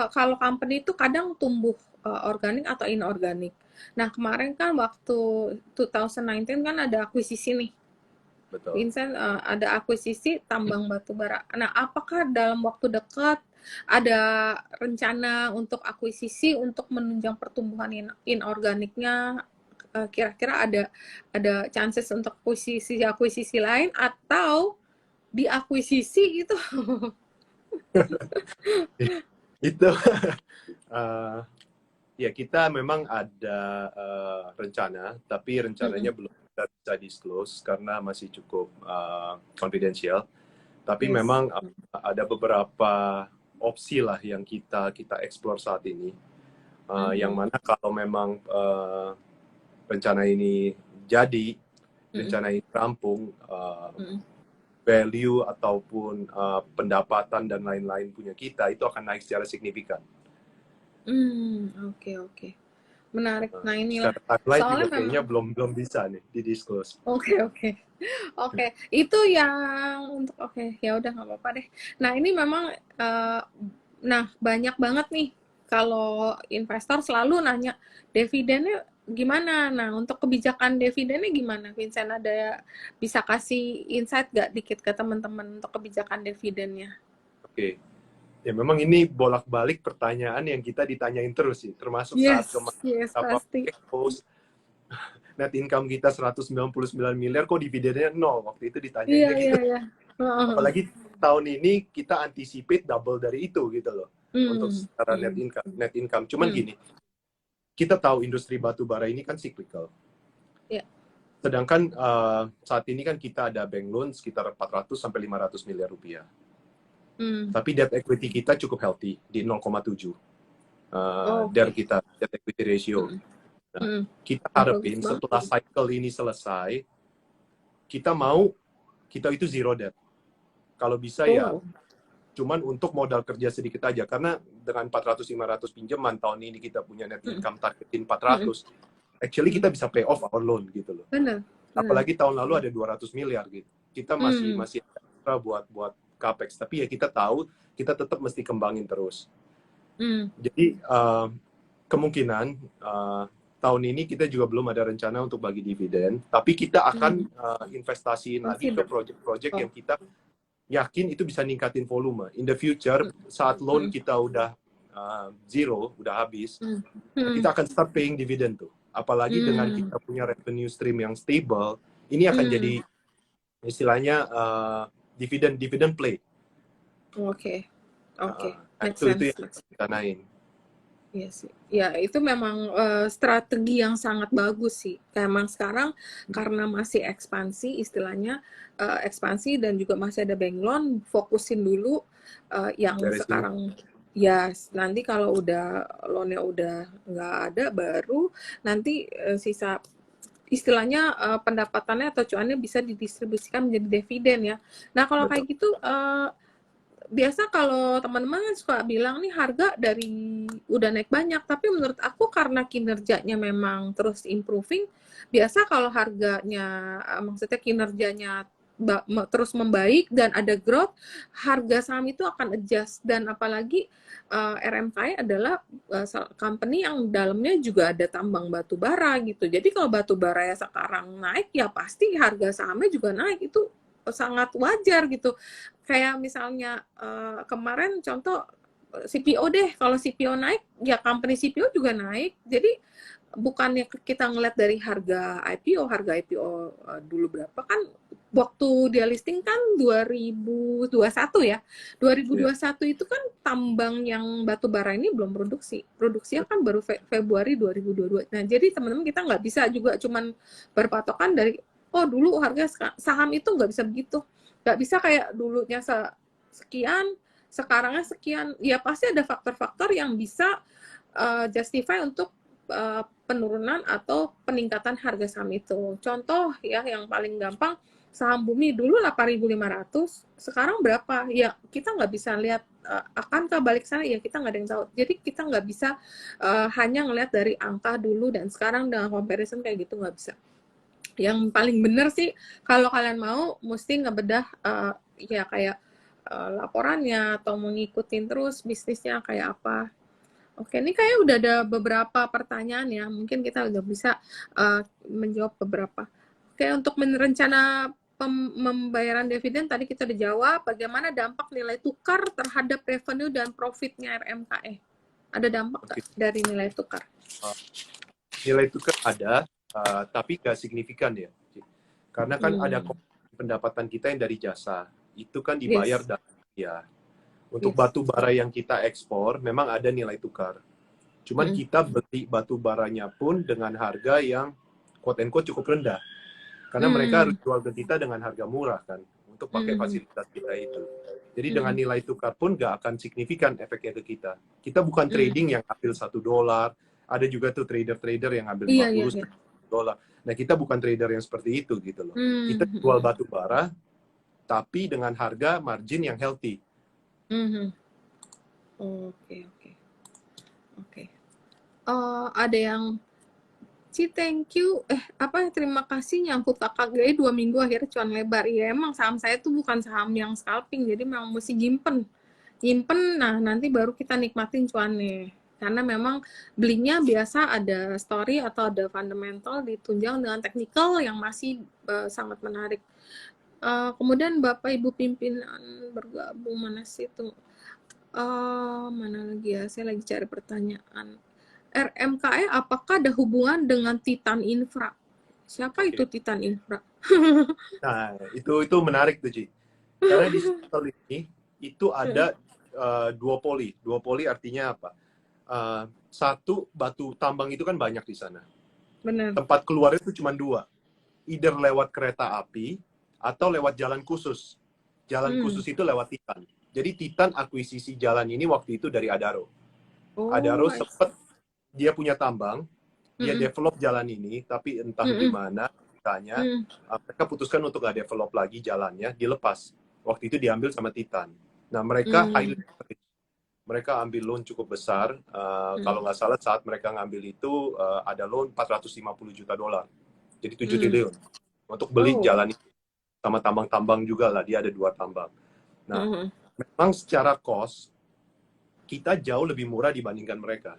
kalau company itu kadang tumbuh organik atau inorganik. Nah, kemarin kan waktu 2019 kan ada akuisisi nih. Betul. Vincent ada akuisisi tambang batu bara. Nah, apakah dalam waktu dekat ada rencana untuk akuisisi untuk menunjang pertumbuhan inorganiknya? Kira-kira ada chances untuk akuisisi lain atau diakuisisi gitu? Itu uh, ya kita memang ada rencana, tapi rencananya Mm-mm. belum kita bisa disclose karena masih cukup confidential. Tapi Yes. memang ada beberapa opsi lah yang kita kita explore saat ini. Yang Mhm. mana kalau memang rencana ini jadi, Mhm. rencana ini rampung, Mhm. value ataupun pendapatan dan lain-lain punya kita itu akan naik secara signifikan. Oke, oke. Menarik. Nah, inilah Secara timeline juga soalnya kayaknya memang belum belum bisa nih di disclose. oke, oke. Oke, itu yang untuk oke, ya udah nggak apa-apa deh. Nah, ini memang nah banyak banget nih kalau investor selalu nanya dividennya gimana. Nah, untuk kebijakan dividennya gimana? Vincent ada bisa kasih insight gak dikit ke teman-teman untuk kebijakan dividennya? Oke. Ya memang ini bolak-balik pertanyaan yang kita ditanyain terus sih, termasuk saat Yes, kemarin yes apa pasti. post net income kita 199 miliar kok dividennya nol, waktu itu Iya, ditanyainnya iya, gitu. iya. Heeh. Apalagi tahun ini kita anticipate double dari itu gitu loh untuk Hmm. secara Hmm. net income. Cuman Hmm. gini, kita tahu industri batu bara ini kan cyclical. Ya. Sedangkan saat ini kan kita ada bank loan sekitar 400 sampai 500 miliar rupiah. Hmm. Tapi debt equity kita cukup healthy di 0,7. Dari Oke. kita debt equity ratio. Hmm. Nah, Hmm. kita Bagus harapin banget. setelah cycle ini selesai, kita itu zero debt. Kalau bisa ya, Oh. cuman untuk modal kerja sedikit aja. Karena dengan 400-500 pinjaman tahun ini kita punya net Hmm. income targetin Hmm. 400, actually Hmm. kita bisa pay off our loan gitu loh. Benar, benar. Apalagi tahun lalu ada 200 miliar gitu. Kita masih Hmm. masih extra buat capex. Tapi ya kita tahu kita tetap mesti kembangin terus. Hmm. Jadi kemungkinan tahun ini kita juga belum ada rencana untuk bagi dividen, tapi kita akan Hmm. investasiin lagi ke Consider. project-project Oh. yang kita yakin itu bisa ningkatin volume. In the future, saat loan Hmm. kita udah zero, udah habis, Hmm. Hmm. kita akan start paying dividen tuh. Apalagi dengan Hmm. kita punya revenue stream yang stable, ini akan Hmm. jadi istilahnya dividen play. Oke. Oke. Nah, Make itu sense. yang kita naik. Iya sih. Ya, itu memang strategi yang sangat bagus sih. Kayak emang sekarang karena masih ekspansi, istilahnya ekspansi dan juga masih ada bank loan, fokusin dulu yang Beresin. sekarang. Ya, nanti kalau udah loannya udah nggak ada, baru nanti sisa istilahnya pendapatannya atau cuannya bisa didistribusikan menjadi dividen ya. Nah, kalau Betul. kayak gitu biasa kalau teman-teman kan suka bilang nih harga dari udah naik banyak, tapi menurut aku karena kinerjanya memang terus improving, biasa kalau harganya maksudnya kinerjanya terus membaik dan ada growth, harga saham itu akan adjust. Dan apalagi RMKI adalah company yang dalamnya juga ada tambang batu bara gitu. Jadi kalau batu bara ya sekarang naik, ya pasti harga sahamnya juga naik. Itu sangat wajar gitu. Kayak misalnya kemarin contoh CPO deh, kalau CPO naik, ya company CPO juga naik. Jadi bukannya kita ngeliat dari harga IPO dulu berapa kan waktu dia listing kan 2021 ya. 2021 itu kan tambang yang batu bara ini belum produksi. Produksinya kan baru Februari 2022. Nah, jadi teman-teman kita nggak bisa juga cuman berpatokan dari oh dulu harga saham itu nggak bisa begitu. Nggak bisa kayak dulunya sekian, sekarangnya sekian. Ya pasti ada faktor-faktor yang bisa justify untuk penurunan atau peningkatan harga saham itu. Contoh ya yang paling gampang, saham Bumi dulu 8.500, sekarang berapa? Ya kita nggak bisa lihat akankah balik sana, ya kita nggak ada yang tahu. Jadi kita nggak bisa hanya ngelihat dari angka dulu dan sekarang dengan comparison kayak gitu, nggak bisa. Yang paling bener sih kalau kalian mau mesti ngebedah ya kayak laporannya atau mengikutin terus bisnisnya kayak apa. Oke, ini kayak udah ada beberapa pertanyaan ya. Mungkin kita udah bisa menjawab beberapa. Oke, untuk merencana pembayaran dividen tadi kita udah jawab. Bagaimana dampak nilai tukar terhadap revenue dan profitnya RMKE? Ada dampak nggak dari nilai tukar? Nilai tukar ada, tapi nggak signifikan ya. Karena kan ada pendapatan kita yang dari jasa. Itu kan dibayar ya. Untuk batu bara yang kita ekspor, memang ada nilai tukar. Cuman kita beli batu baranya pun dengan harga yang quote-unquote cukup rendah. Karena mereka harus jual ke kita dengan harga murah kan, untuk pakai fasilitas kita itu. Jadi dengan nilai tukar pun nggak akan signifikan efeknya ke kita. Kita bukan trading yang ambil $1. Ada juga tuh trader-trader yang ambil 50 dolar. Nah kita bukan trader yang seperti itu gitu loh. Kita jual batu bara, tapi dengan harga margin yang healthy. Oke. Ada yang thank you. Terima kasih nyangkut KKG 2 minggu akhirnya cuan lebar. Ya emang saham saya tuh bukan saham yang scalping, jadi memang mesti nyimpen. Nah nanti baru kita nikmatin cuannya. Karena memang belinya biasa ada story atau ada fundamental ditunjang dengan technical yang masih sangat menarik. Kemudian Bapak Ibu pimpinan bergabung mana sih itu? Mana lagi ya? Saya lagi cari pertanyaan. RMKE apakah ada hubungan dengan Titan Infra? Siapa itu Titan Infra? Nah, itu menarik tuh, Ci. Karena di sektor ini itu ada duopoli. Duopoli artinya apa? Satu, batu tambang itu kan banyak di sana. Benar. Tempat keluarnya itu cuma 2. Either lewat kereta api atau lewat jalan khusus. Jalan khusus itu lewat Titan. Jadi Titan akuisisi jalan ini waktu itu dari Adaro. Adaro sempat dia punya tambang, dia develop jalan ini, tapi entah gimana ceritanya, mereka putuskan untuk nggak develop lagi jalannya, dilepas. Waktu itu diambil sama Titan. Nah mereka highly leverage. Mereka ambil loan cukup besar. Kalau nggak salah saat mereka ngambil itu ada loan $450 juta. Jadi 7 triliun untuk beli jalan ini. Sama tambang-tambang juga lah, dia ada 2 tambang. Nah, memang secara cost kita jauh lebih murah dibandingkan mereka.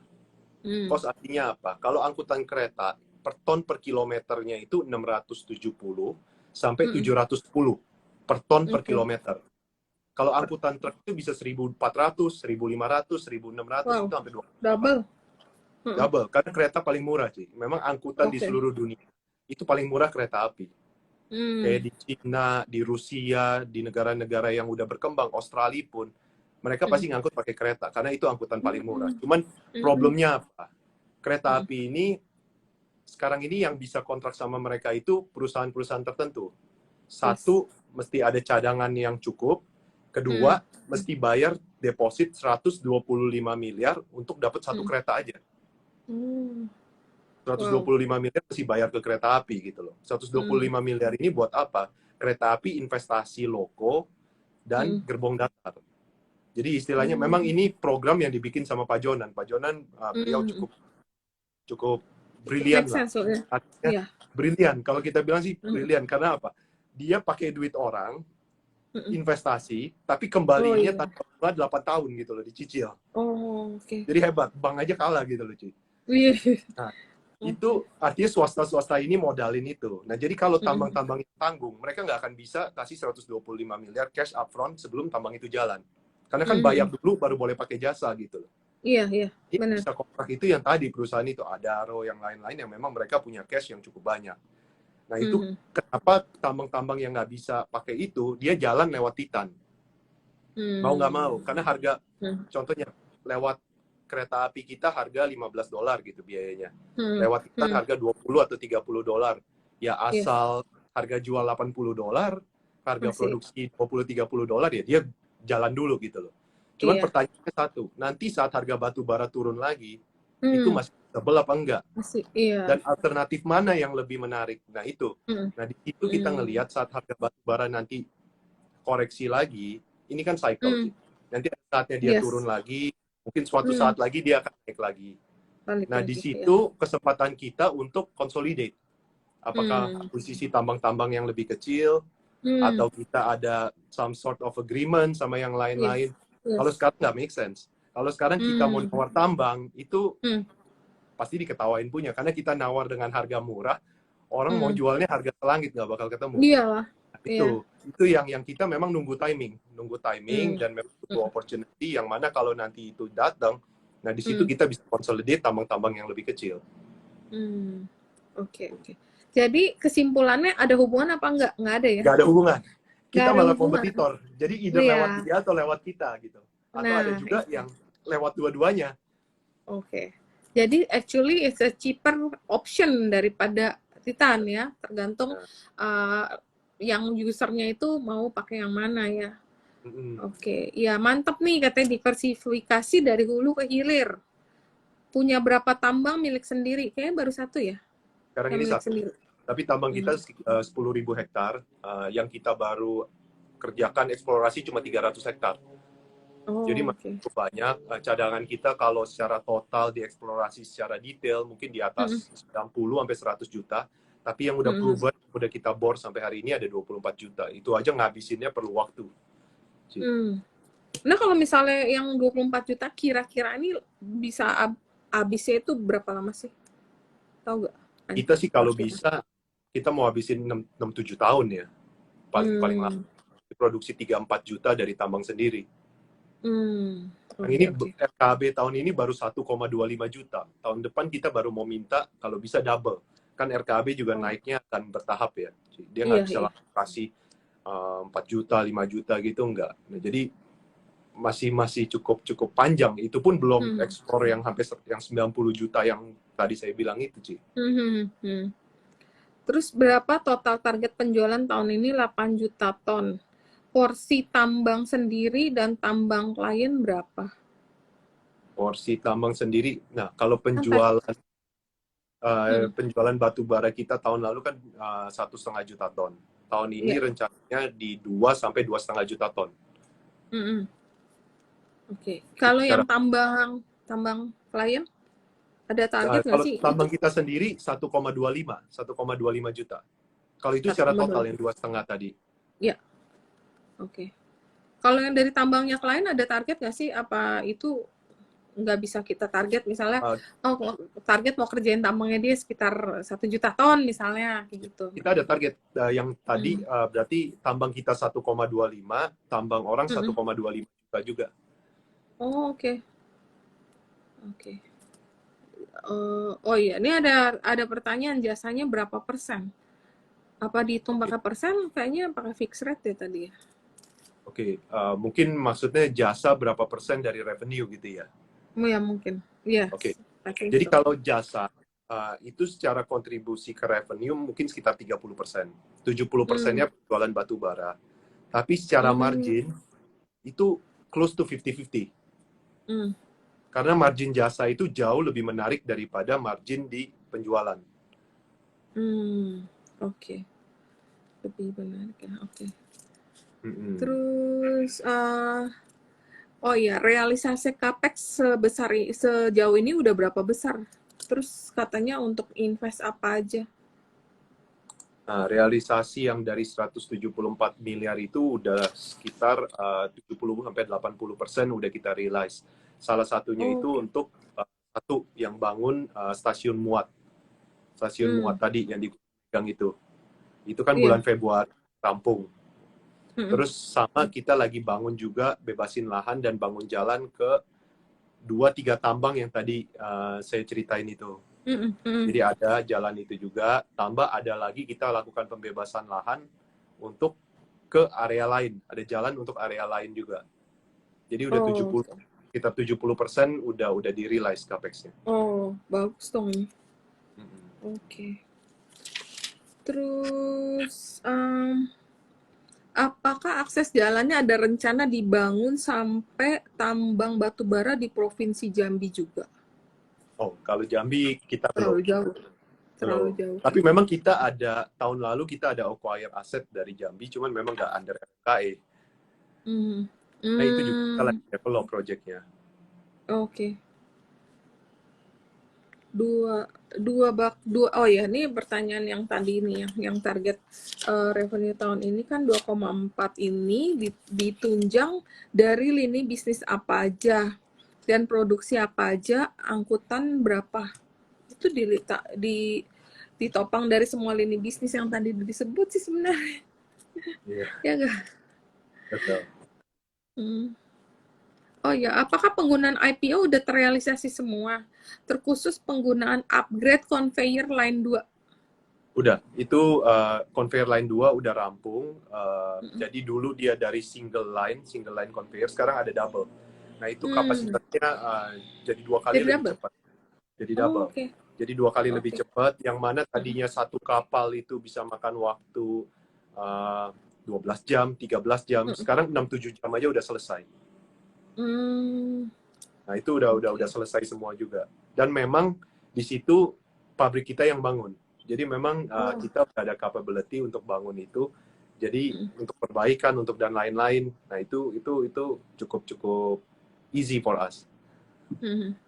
Cost artinya apa? Kalau angkutan kereta per ton per kilometernya itu 670 sampai 710 per ton per kilometer. Kalau angkutan truk itu bisa 1.400, 1.500, 1.600 itu sampai 2 double. Karena kereta paling murah sih. Memang angkutan di seluruh dunia itu paling murah kereta api. Kayak di Cina, di Rusia, di negara-negara yang udah berkembang, Australia pun, mereka pasti ngangkut pakai kereta, karena itu angkutan paling murah. Cuman problemnya apa? Kereta api ini, sekarang ini yang bisa kontrak sama mereka itu perusahaan-perusahaan tertentu. Satu, mesti ada cadangan yang cukup. Kedua, mesti bayar deposit 125 miliar untuk dapat 1 kereta aja. 125 miliar mesti bayar ke kereta api gitu loh. 125 miliar ini buat apa? Kereta api investasi loko dan gerbong datar. Jadi istilahnya memang ini program yang dibikin sama Pak Jonan. Pak Jonan beliau cukup brilian lah. Artinya brilian. Kalau kita bilang sih brilian karena apa? Dia pakai duit orang investasi, tapi kembalinya tanpa 8 tahun gitu loh, dicicil. Jadi hebat. Bank aja kalah gitu loh, Ci. Nah, itu artinya swasta-swasta ini modalin itu. Nah, jadi kalau tambang-tambang tanggung. Mereka nggak akan bisa kasih 125 miliar cash upfront sebelum tambang itu jalan. Karena kan bayar dulu baru boleh pakai jasa gitu loh. Iya, iya, Ini benar. bisa kontrak itu yang tadi perusahaan itu Adaro yang lain-lain yang memang mereka punya cash yang cukup banyak. Nah itu kenapa tambang-tambang yang nggak bisa pakai itu dia jalan lewat Titan. Mau nggak mau karena harga contohnya lewat kereta api kita harga $15 gitu biayanya. Lewat Titan harga 20 atau $30. Ya asal harga jual $80, harga produksi $20-30 ya dia jalan dulu gitu loh. Cuman pertanyaannya satu, nanti saat harga batu bara turun lagi, itu masih double apa enggak? Masih, iya. Dan alternatif mana yang lebih menarik? Nah itu. Nah di situ kita ngelihat saat harga batu bara nanti koreksi lagi, ini kan cycle. Nanti saatnya dia turun lagi, mungkin suatu saat lagi dia akan naik lagi. Nah di situ kesempatan kita untuk consolidate. Apakah posisi tambang-tambang yang lebih kecil, atau kita ada some sort of agreement sama yang lain-lain. Kalau sekarang nggak make sense. Kalau sekarang kita mau nawar tambang, itu pasti diketawain punya. Karena kita nawar dengan harga murah, orang mau jualnya harga selangit, nggak bakal ketemu. Iyalah. Itu yang kita memang nunggu timing dan memang butuh opportunity yang mana kalau nanti itu datang, nah di situ kita bisa consolidate tambang-tambang yang lebih kecil. Oke. Jadi kesimpulannya ada hubungan apa enggak? Nggak ada ya? Nggak ada hubungan. Kita ada malah hubungan. kompetitor. Jadi either lewat dia atau lewat kita gitu. Atau ada juga yang lewat dua-duanya. Oke. Jadi actually it's a cheaper option daripada Titan ya, tergantung yang usernya itu mau pakai yang mana ya. Oke, ya mantap nih katanya diversifikasi dari hulu ke hilir. Punya berapa tambang milik sendiri? Kayaknya baru satu ya? Sekarang ini satu. Tapi tambang kita 10.000 hektar, yang kita baru kerjakan eksplorasi cuma 300 hektar. Jadi masih cukup banyak. Cadangan kita kalau secara total dieksplorasi secara detail mungkin di atas 90-100 juta. Tapi yang udah proven, udah kita bor sampai hari ini ada 24 juta. Itu aja ngabisinnya perlu waktu. Nah kalau misalnya yang 24 juta kira-kira ini bisa habisnya itu berapa lama sih? Tahu nggak? Kita sih kalau bisa, kita mau habisin 6-7 tahun ya. Paling lama. Produksi 3-4 juta dari tambang sendiri. Ini RKAB tahun ini baru 1,25 juta. Tahun depan kita baru mau minta kalau bisa double. Kan RKAB juga naiknya akan bertahap ya. Dia nggak bisa langsung kasih 4 juta, 5 juta gitu enggak. Nah, jadi masih cukup panjang. Itu pun belum ekspor yang hampir yang 90 juta yang tadi saya bilang itu, Ci. Terus berapa total target penjualan tahun ini? 8 juta ton. Porsi tambang sendiri dan tambang klien berapa? Porsi tambang sendiri. Nah, kalau penjualan penjualan batu bara kita tahun lalu kan 1,5 juta ton. Tahun ini rencananya di 2-2,5 juta ton. Oke. Kalau yang tambang klien ada target nggak sih? Kalau tambang kita sendiri 1,25 juta. Kalau itu secara total yang 2,5 tadi. Iya. Oke. Kalau yang dari tambangnya klien ada target nggak sih? Apa itu nggak bisa kita target? Misalnya, target mau kerjain tambangnya dia sekitar 1 juta ton misalnya, gitu. Kita ada target yang tadi berarti tambang kita 1,25, tambang orang 1,25 juta juga. Oh, oke. Oh iya, ini ada pertanyaan, jasanya berapa persen? Apa dihitung pakai persen? Kayaknya pakai fixed rate ya tadi ya. Oke, mungkin maksudnya jasa berapa persen dari revenue gitu ya? Ya mungkin, iya. Oke, jadi kalau jasa itu secara kontribusi ke revenue mungkin sekitar 30%. 70%-nya penjualan batu bara. Tapi secara margin itu close to 50-50. Karena margin jasa itu jauh lebih menarik daripada margin di penjualan. Oke. Lebih menarik ya, oke. Terus, oh iya, realisasi capex sejauh ini udah berapa besar? Terus katanya untuk invest apa aja? Nah, realisasi yang dari 174 miliar itu udah sekitar 70-80% udah kita realize. Salah satunya itu untuk satu yang bangun stasiun muat. Stasiun muat tadi yang dipegang itu. Itu kan Iya. bulan Februari rampung. Mm-mm. Terus sama kita lagi bangun juga, bebasin lahan dan bangun jalan ke 2-3 tambang yang tadi saya ceritain itu. Mm-mm. Mm-mm. Jadi ada jalan itu juga, tambah ada lagi kita lakukan pembebasan lahan untuk ke area lain. Ada jalan untuk area lain juga. Jadi udah Oh, 70, sekitar 70% udah di-realize capex-nya. oh, bagus dong ini. Mm-mm. Oke. Terus, apakah akses jalannya ada rencana dibangun sampai tambang batu bara di Provinsi Jambi juga? Oh, kalau Jambi kita Terlalu belum. jauh. Terlalu Belum. jauh. Tapi memang kita ada, tahun lalu kita ada acquire aset dari Jambi, cuman memang nggak under RKE. Hmm. Nah, itu juga kita Hmm. lagi develop project-nya. Oke. Oh ya, ini pertanyaan yang tadi ini yang target revenue tahun ini kan 2,4 ini ditunjang dari lini bisnis apa aja dan produksi apa aja, angkutan berapa. Itu ditopang dari semua lini bisnis yang tadi disebut sih sebenarnya. Iya, Ya enggak? betul. Hmm. Oh ya, apakah penggunaan IPO udah terrealisasi semua? Terkhusus penggunaan upgrade conveyor line 2. Udah, itu conveyor line 2 udah rampung. Mm-mm. Jadi dulu dia dari single line conveyor, sekarang ada double. Nah, itu Hmm. kapasitasnya jadi 2 kali Jadi lebih double? cepat. Jadi Oh, double. oke. Jadi 2 kali lebih Oke. cepat, yang mana Mm-mm. tadinya satu kapal itu bisa makan waktu uh, 12 jam, 13 jam, Mm-mm. sekarang 6-7 jam aja udah selesai. Hmm. Nah, itu udah Oke. selesai semua juga. Dan memang di situ pabrik kita yang bangun. Jadi memang Oh. kita udah ada capability untuk bangun itu. Jadi Mm-mm. untuk perbaikan, untuk dan lain-lain. Nah, itu cukup easy for us. Mhm.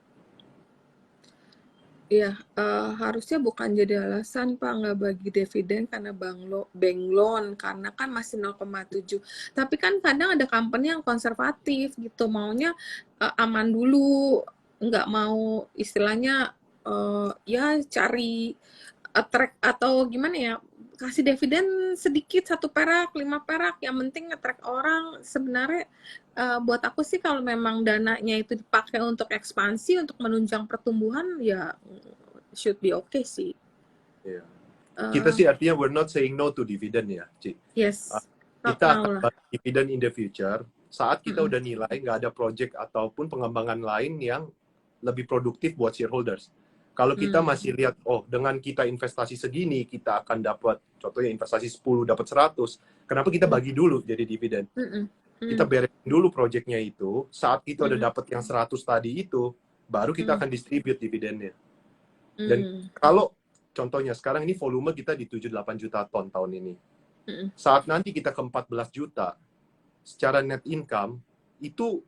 Iya, harusnya bukan jadi alasan Pak nggak bagi dividen karena bank loan karena kan masih 0,7. Tapi kan kadang ada company yang konservatif gitu, maunya aman dulu, nggak mau istilahnya ya cari attract atau gimana ya, kasih dividen sedikit 1 perak, 5 perak, yang penting nge-track orang. Sebenarnya buat aku sih kalau memang dananya itu dipakai untuk ekspansi, untuk menunjang pertumbuhan, ya should be okay sih. Iya. Kita Uh, sih artinya we're not saying no to dividend ya, Ci. yes, Kita mau akan lah. bagi dividen in the future saat kita Mm-mm. udah nilai nggak ada project ataupun pengembangan lain yang lebih produktif buat shareholders. Kalau kita Mm. masih lihat, oh dengan kita investasi segini, kita akan dapat, contohnya investasi 10 dapat 100, kenapa kita Mm. bagi dulu jadi dividen? Mm-mm. Kita Mm. beresin dulu projectnya itu, saat kita udah Mm. dapat yang 100 tadi itu, baru kita Mm. akan distribute dividennya. Dan Mm. kalau, contohnya sekarang ini volume kita di 7-8 juta ton tahun ini. Mm. Saat nanti kita ke 14 juta, secara net income, itu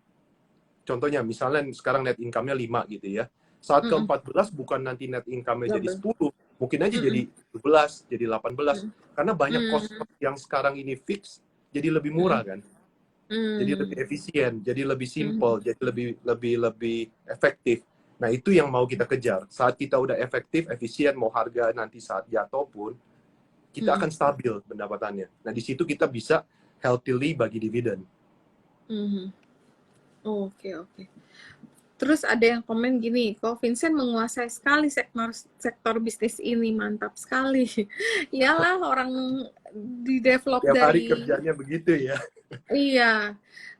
contohnya misalnya sekarang net income-nya 5 gitu ya. Saat Mm. ke-14 bukan nanti net income-nya jadi Double. 10, mungkin aja Mm. jadi 17, jadi 18. Mm. Karena banyak cost Mm. yang sekarang ini fix, jadi lebih murah Mm. kan. Jadi lebih Mm. efisien, jadi lebih Mm. simple, jadi lebih efektif. Nah, itu yang mau kita kejar. Saat kita udah efektif, efisien, mau harga nanti saat jatuh pun, kita Mm. akan stabil pendapatannya. Nah, di situ kita bisa healthily bagi dividen. Mm. Oke, oke. Terus ada yang komen gini, kok Vincent menguasai sekali sektor bisnis ini, mantap sekali. Iyalah, orang di develop Tiap hari dari, kerjanya begitu ya. iya.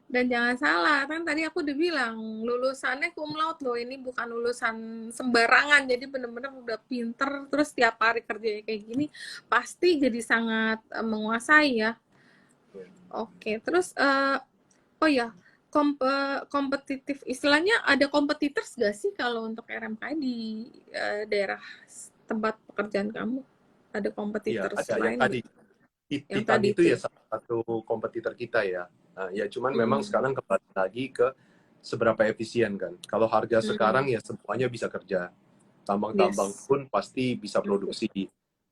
Dan jangan salah, kan tadi aku udah bilang, lulusannya cum laude loh, ini bukan lulusan sembarangan, jadi bener-bener udah pinter, terus tiap hari kerjanya kayak gini, pasti jadi sangat menguasai ya. Oke, terus, oh ya, kompetitif, istilahnya ada competitors gak sih kalau untuk RMKI di daerah tempat pekerjaan kamu? Ada Iya, competitors ada yang lain tadi. nggak? Yang Titan tadi itu itu ya ya? salah satu kompetitor kita ya. Nah, ya cuman memang Hmm. sekarang kembali lagi ke seberapa efisien kan. Kalau harga Hmm. sekarang ya semuanya bisa kerja. Tambang-tambang Yes. pun pasti bisa produksi.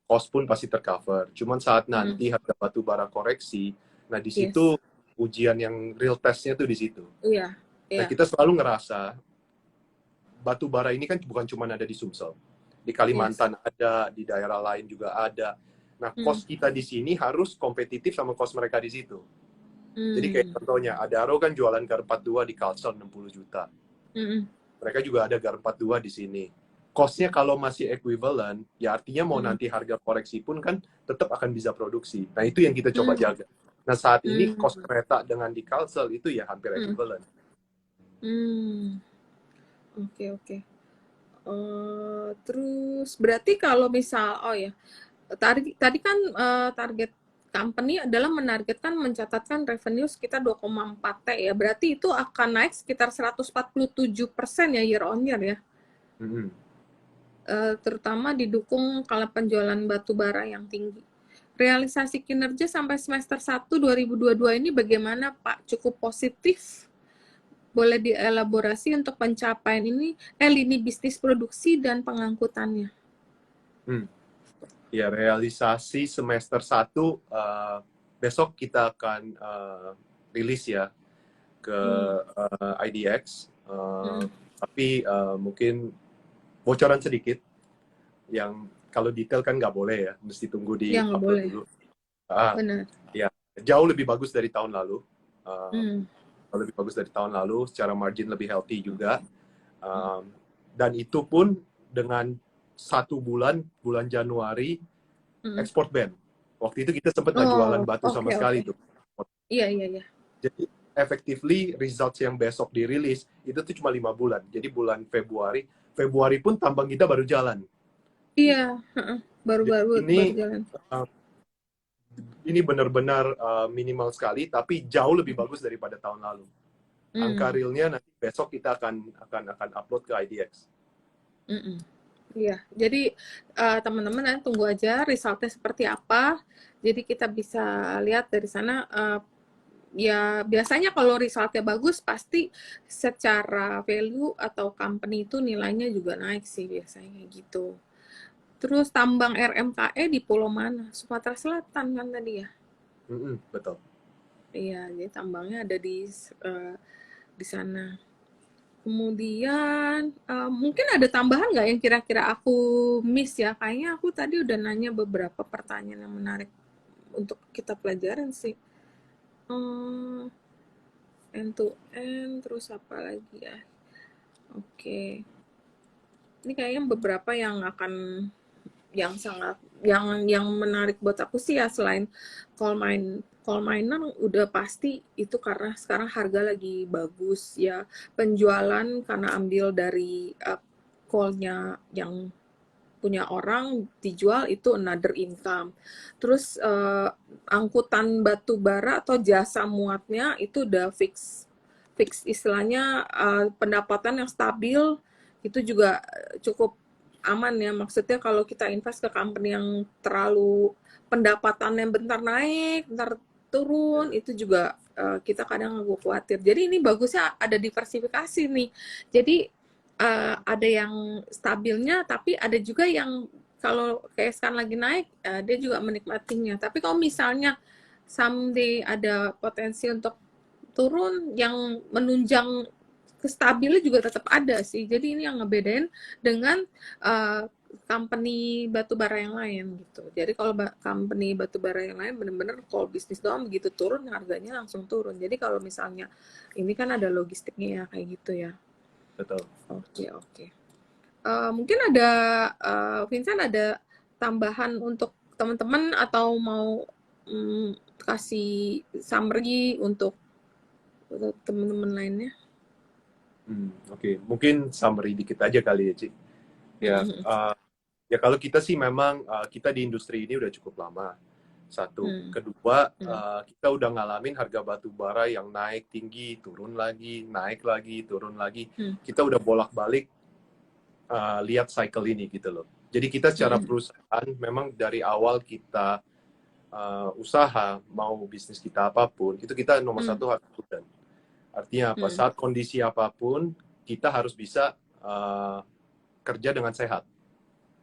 Cost pun pasti tercover. Cuman saat Hmm. nanti harga batu bara koreksi, nah di Yes. situ ujian yang real testnya tuh di situ. Iya. Nah Iya. kita selalu ngerasa batu bara ini kan bukan cuma ada di Sumsel. Di Yes. Kalimantan ada, di daerah lain juga ada. Nah, Hmm. cost kita di sini harus kompetitif sama cost mereka di situ. Jadi kayak Hmm. contohnya, Adaro kan jualan Gar 42 di Kalsel 60 juta. Hmm. Mereka juga ada Gar 42 di sini. Cost-nya kalau masih equivalent, ya artinya mau Hmm. nanti harga koreksi pun kan tetap akan bisa produksi. Nah, itu yang kita coba Hmm. jaga. Nah, saat ini Hmm. cost kereta dengan di Kalsel itu ya hampir Hmm. equivalent. Hmm. Oke, oke. Terus berarti kalau misal, oh ya, tadi tadi kan target company adalah menargetkan mencatatkan revenue sekitar 2,4 T ya. Berarti itu akan naik sekitar 147% ya year on year ya. Mm-hmm. Terutama didukung kalau penjualan batu bara yang tinggi. Realisasi kinerja sampai semester 1 2022 ini bagaimana Pak? Cukup positif? Boleh dielaborasi untuk pencapaian ini, lini bisnis produksi dan pengangkutannya? Ya, realisasi semester 1 besok kita akan rilis ya ke IDX. Tapi mungkin bocoran sedikit yang kalau detail kan nggak boleh ya, mesti tunggu di Ya, nggak upload boleh. dulu. Benar. Ya, jauh lebih bagus dari tahun lalu. Hmm. Lebih bagus dari tahun lalu, secara margin lebih healthy juga. Dan itu pun dengan 1 bulan Januari export ban. Waktu itu kita sempat nggak jualan Oh, batu oke, sama oke. sekali tuh. Iya, iya, iya. Jadi effectively results yang besok dirilis itu tuh cuma 5 bulan. Jadi bulan Februari pun tambang kita baru jalan. Iya, Jadi baru-baru baru jalan. uh, ini benar-benar minimal sekali, tapi jauh lebih bagus daripada tahun lalu. Angka Hmm. realnya nanti besok kita akan upload ke IDX. Mm-mm. Iya, jadi teman-teman nanti tunggu aja resultnya seperti apa. Jadi kita bisa lihat dari sana. Ya biasanya kalau resultnya bagus pasti secara value atau company itu nilainya juga naik sih biasanya gitu. Terus tambang RMKE di pulau mana? Sumatera Selatan kan tadi ya? Betul. Iya, jadi tambangnya ada di sana. Kemudian mungkin ada tambahan nggak yang kira-kira aku miss ya? Kayaknya aku tadi udah nanya beberapa pertanyaan yang menarik untuk kita pelajaran sih. End to end, terus apa lagi ya? Oke. Ini kayaknya beberapa yang akan yang sangat yang menarik buat aku sih ya, selain coal miner udah pasti itu karena sekarang harga lagi bagus ya, penjualan karena ambil dari coalnya yang punya orang dijual itu another income. Terus angkutan batu bara atau jasa muatnya itu udah fix istilahnya, pendapatan yang stabil itu juga cukup aman ya. Maksudnya kalau kita invest ke company yang terlalu pendapatannya bentar naik, bentar turun, itu juga kita kadang agak khawatir. Jadi ini bagusnya ada diversifikasi nih. Jadi ada yang stabilnya, tapi ada juga yang kalau kayak sekarang lagi naik, dia juga menikmatinya. Tapi kalau misalnya someday ada potensi untuk turun, yang menunjang kestabilnya juga tetap ada sih. Jadi ini yang ngebedain dengan company batubara yang lain gitu. Jadi kalau company batubara yang lain benar-benar kalau bisnis doang begitu turun harganya langsung turun. Jadi kalau misalnya ini kan ada logistiknya ya kayak gitu ya. Betul. Oke, oke. Mungkin ada Vincent ada tambahan untuk teman-teman atau mau kasih summary untuk teman-teman lainnya? Oke. Mungkin summary dikit aja kali ya, Ci. Ya, ya kalau kita sih memang kita di industri ini udah cukup lama. Satu, kedua kita udah ngalamin harga batu bara yang naik tinggi, turun lagi, naik lagi, turun lagi. Kita udah bolak-balik lihat cycle ini gitu loh. Jadi kita secara perusahaan memang dari awal kita usaha mau bisnis kita apapun itu kita nomor satu harus prudent. Artinya apa? Saat kondisi apapun kita harus bisa kerja dengan sehat.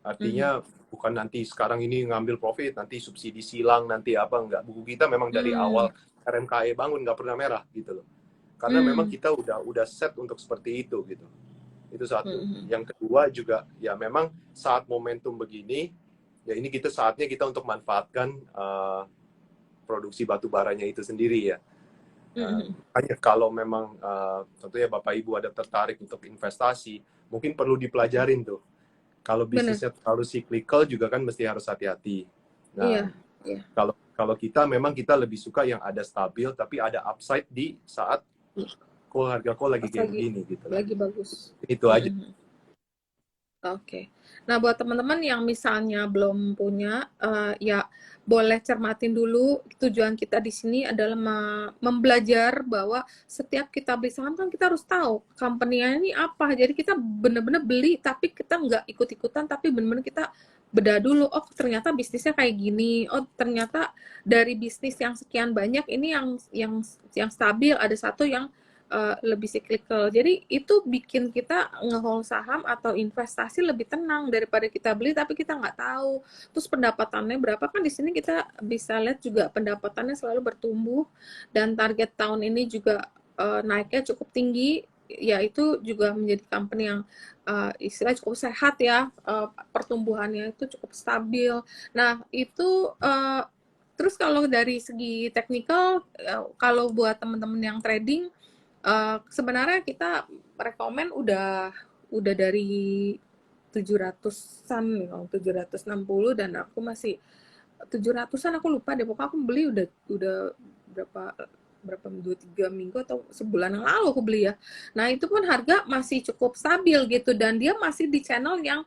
Artinya bukan nanti sekarang ini ngambil profit, nanti subsidi silang, nanti apa enggak. Buku kita memang dari awal RMKE bangun nggak pernah merah gitu loh. Karena memang kita udah set untuk seperti itu gitu. Itu satu. Yang kedua juga ya memang saat momentum begini ya ini saatnya kita untuk manfaatkan produksi batu baranya itu sendiri ya. Hanya kalau memang tentunya Bapak Ibu ada tertarik untuk investasi, mungkin perlu dipelajarin tuh. Kalau Bener. bisnisnya terlalu cyclical juga kan mesti harus hati-hati. Iya, Nah, iya. kalau kita memang kita lebih suka yang ada stabil tapi ada upside di saat harga coal lagi Pas kayak begini gitu lah. lagi bagus. Itu aja. Oke. Nah, buat teman-teman yang misalnya belum punya, ya boleh cermatin dulu. Tujuan kita di sini adalah membelajar bahwa setiap kita beli saham kan kita harus tahu company-nya ini apa. Jadi kita benar-benar beli, tapi kita nggak ikut-ikutan, tapi benar-benar kita bedah dulu. Oh, ternyata bisnisnya kayak gini. Oh, ternyata dari bisnis yang sekian banyak ini yang stabil, ada satu yang lebih cyclical. Jadi itu bikin kita nge-hold saham atau investasi lebih tenang daripada kita beli tapi kita nggak tahu. Terus pendapatannya berapa, kan di sini kita bisa lihat juga pendapatannya selalu bertumbuh dan target tahun ini juga naiknya cukup tinggi, yaitu juga menjadi company yang istilahnya cukup sehat ya, pertumbuhannya itu cukup stabil. Nah itu terus kalau dari segi teknikal, kalau buat teman-teman yang trading, sebenarnya kita rekomen udah dari 700-an nih, 760, dan aku masih 700-an, aku lupa deh, pokoknya aku beli udah berapa berapa 2-3 minggu atau sebulan yang lalu aku beli ya. Nah itu pun harga masih cukup stabil gitu, dan dia masih di channel yang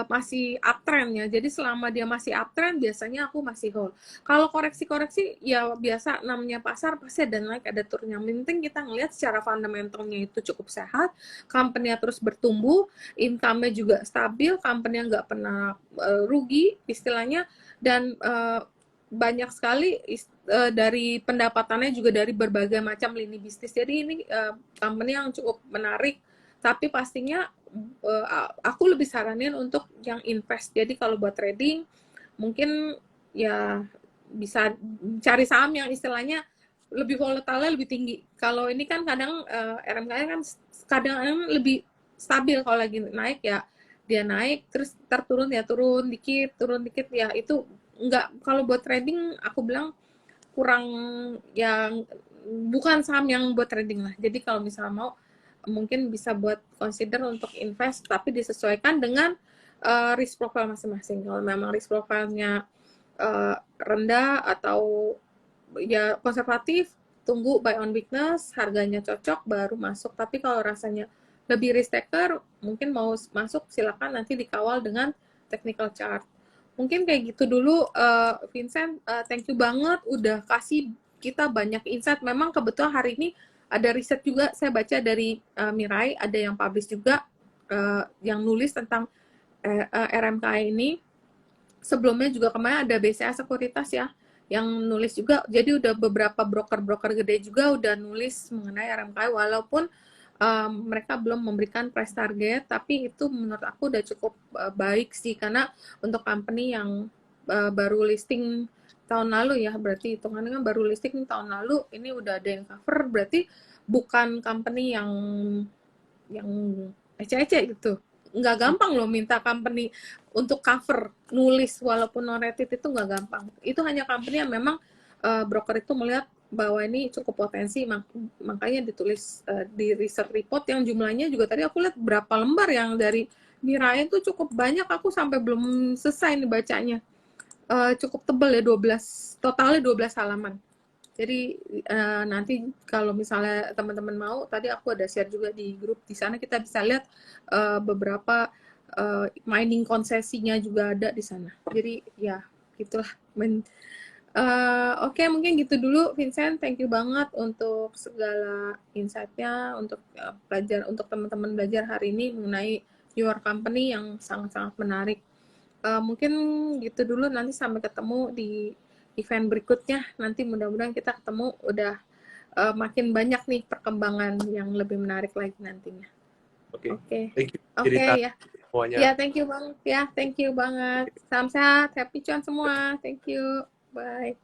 masih uptrend ya. Jadi selama dia masih uptrend biasanya aku masih hold. Kalau koreksi-koreksi ya biasa, namanya pasar pasti ada naik ada turun. Yang penting kita ngelihat secara fundamentalnya itu cukup sehat, company-nya terus bertumbuh, income-nya juga stabil, company-nya nggak pernah rugi istilahnya, dan banyak sekali dari pendapatannya juga dari berbagai macam lini bisnis. Jadi ini company yang cukup menarik, tapi pastinya aku lebih saranin untuk yang invest. Jadi kalau buat trading mungkin ya bisa cari saham yang istilahnya lebih volatile, lebih tinggi. Kalau ini kan kadang RMKI kan kadang lebih stabil, kalau lagi naik ya dia naik, terus turun ya turun dikit ya, itu enggak. Kalau buat trading aku bilang kurang, yang bukan saham yang buat trading lah. Jadi kalau misalnya mau mungkin bisa buat consider untuk invest, tapi disesuaikan dengan risk profile masing-masing. Kalau memang risk profile-nya rendah atau ya konservatif, tunggu buy on weakness, harganya cocok baru masuk. Tapi kalau rasanya lebih risk taker, mungkin mau masuk silakan nanti dikawal dengan technical chart. Mungkin kayak gitu dulu, Vincent. Thank you banget udah kasih kita banyak insight. Memang kebetulan hari ini ada riset juga saya baca dari Mirai, ada yang publish juga yang nulis tentang RMKI ini. Sebelumnya juga kemarin ada BCA Sekuritas ya yang nulis juga. Jadi udah beberapa broker-broker gede juga udah nulis mengenai RMKI, walaupun mereka belum memberikan price target, tapi itu menurut aku udah cukup baik sih, karena untuk company yang baru listing tahun lalu ya, berarti hitungannya kan baru listing tahun lalu, ini udah ada yang cover, berarti bukan company yang ece-ece gitu. Nggak gampang loh minta company untuk cover, nulis walaupun non-rated itu nggak gampang. Itu hanya company yang memang broker itu melihat bahwa ini cukup potensi, makanya ditulis di research report yang jumlahnya juga tadi aku lihat berapa lembar yang dari Mirai itu cukup banyak, aku sampai belum selesai nih bacanya. Cukup tebal ya, 12, totalnya 12 halaman. Jadi nanti kalau misalnya teman-teman mau, tadi aku ada share juga di grup, di sana kita bisa lihat beberapa mining konsesinya juga ada di sana. Jadi ya gitulah. Oke, mungkin gitu dulu Vincent. Thank you banget untuk segala insight-nya, untuk belajar, untuk teman-teman belajar hari ini mengenai your company yang sangat-sangat menarik. Mungkin gitu dulu, nanti sampai ketemu di event berikutnya. Nanti mudah-mudahan kita ketemu udah makin banyak nih perkembangan yang lebih menarik lagi nantinya. Oke. Thank you Oke cerita ya. semuanya. Ya, thank you banget ya. Thank you banget. Salam sehat, happy cuan semua. Thank you. Bye.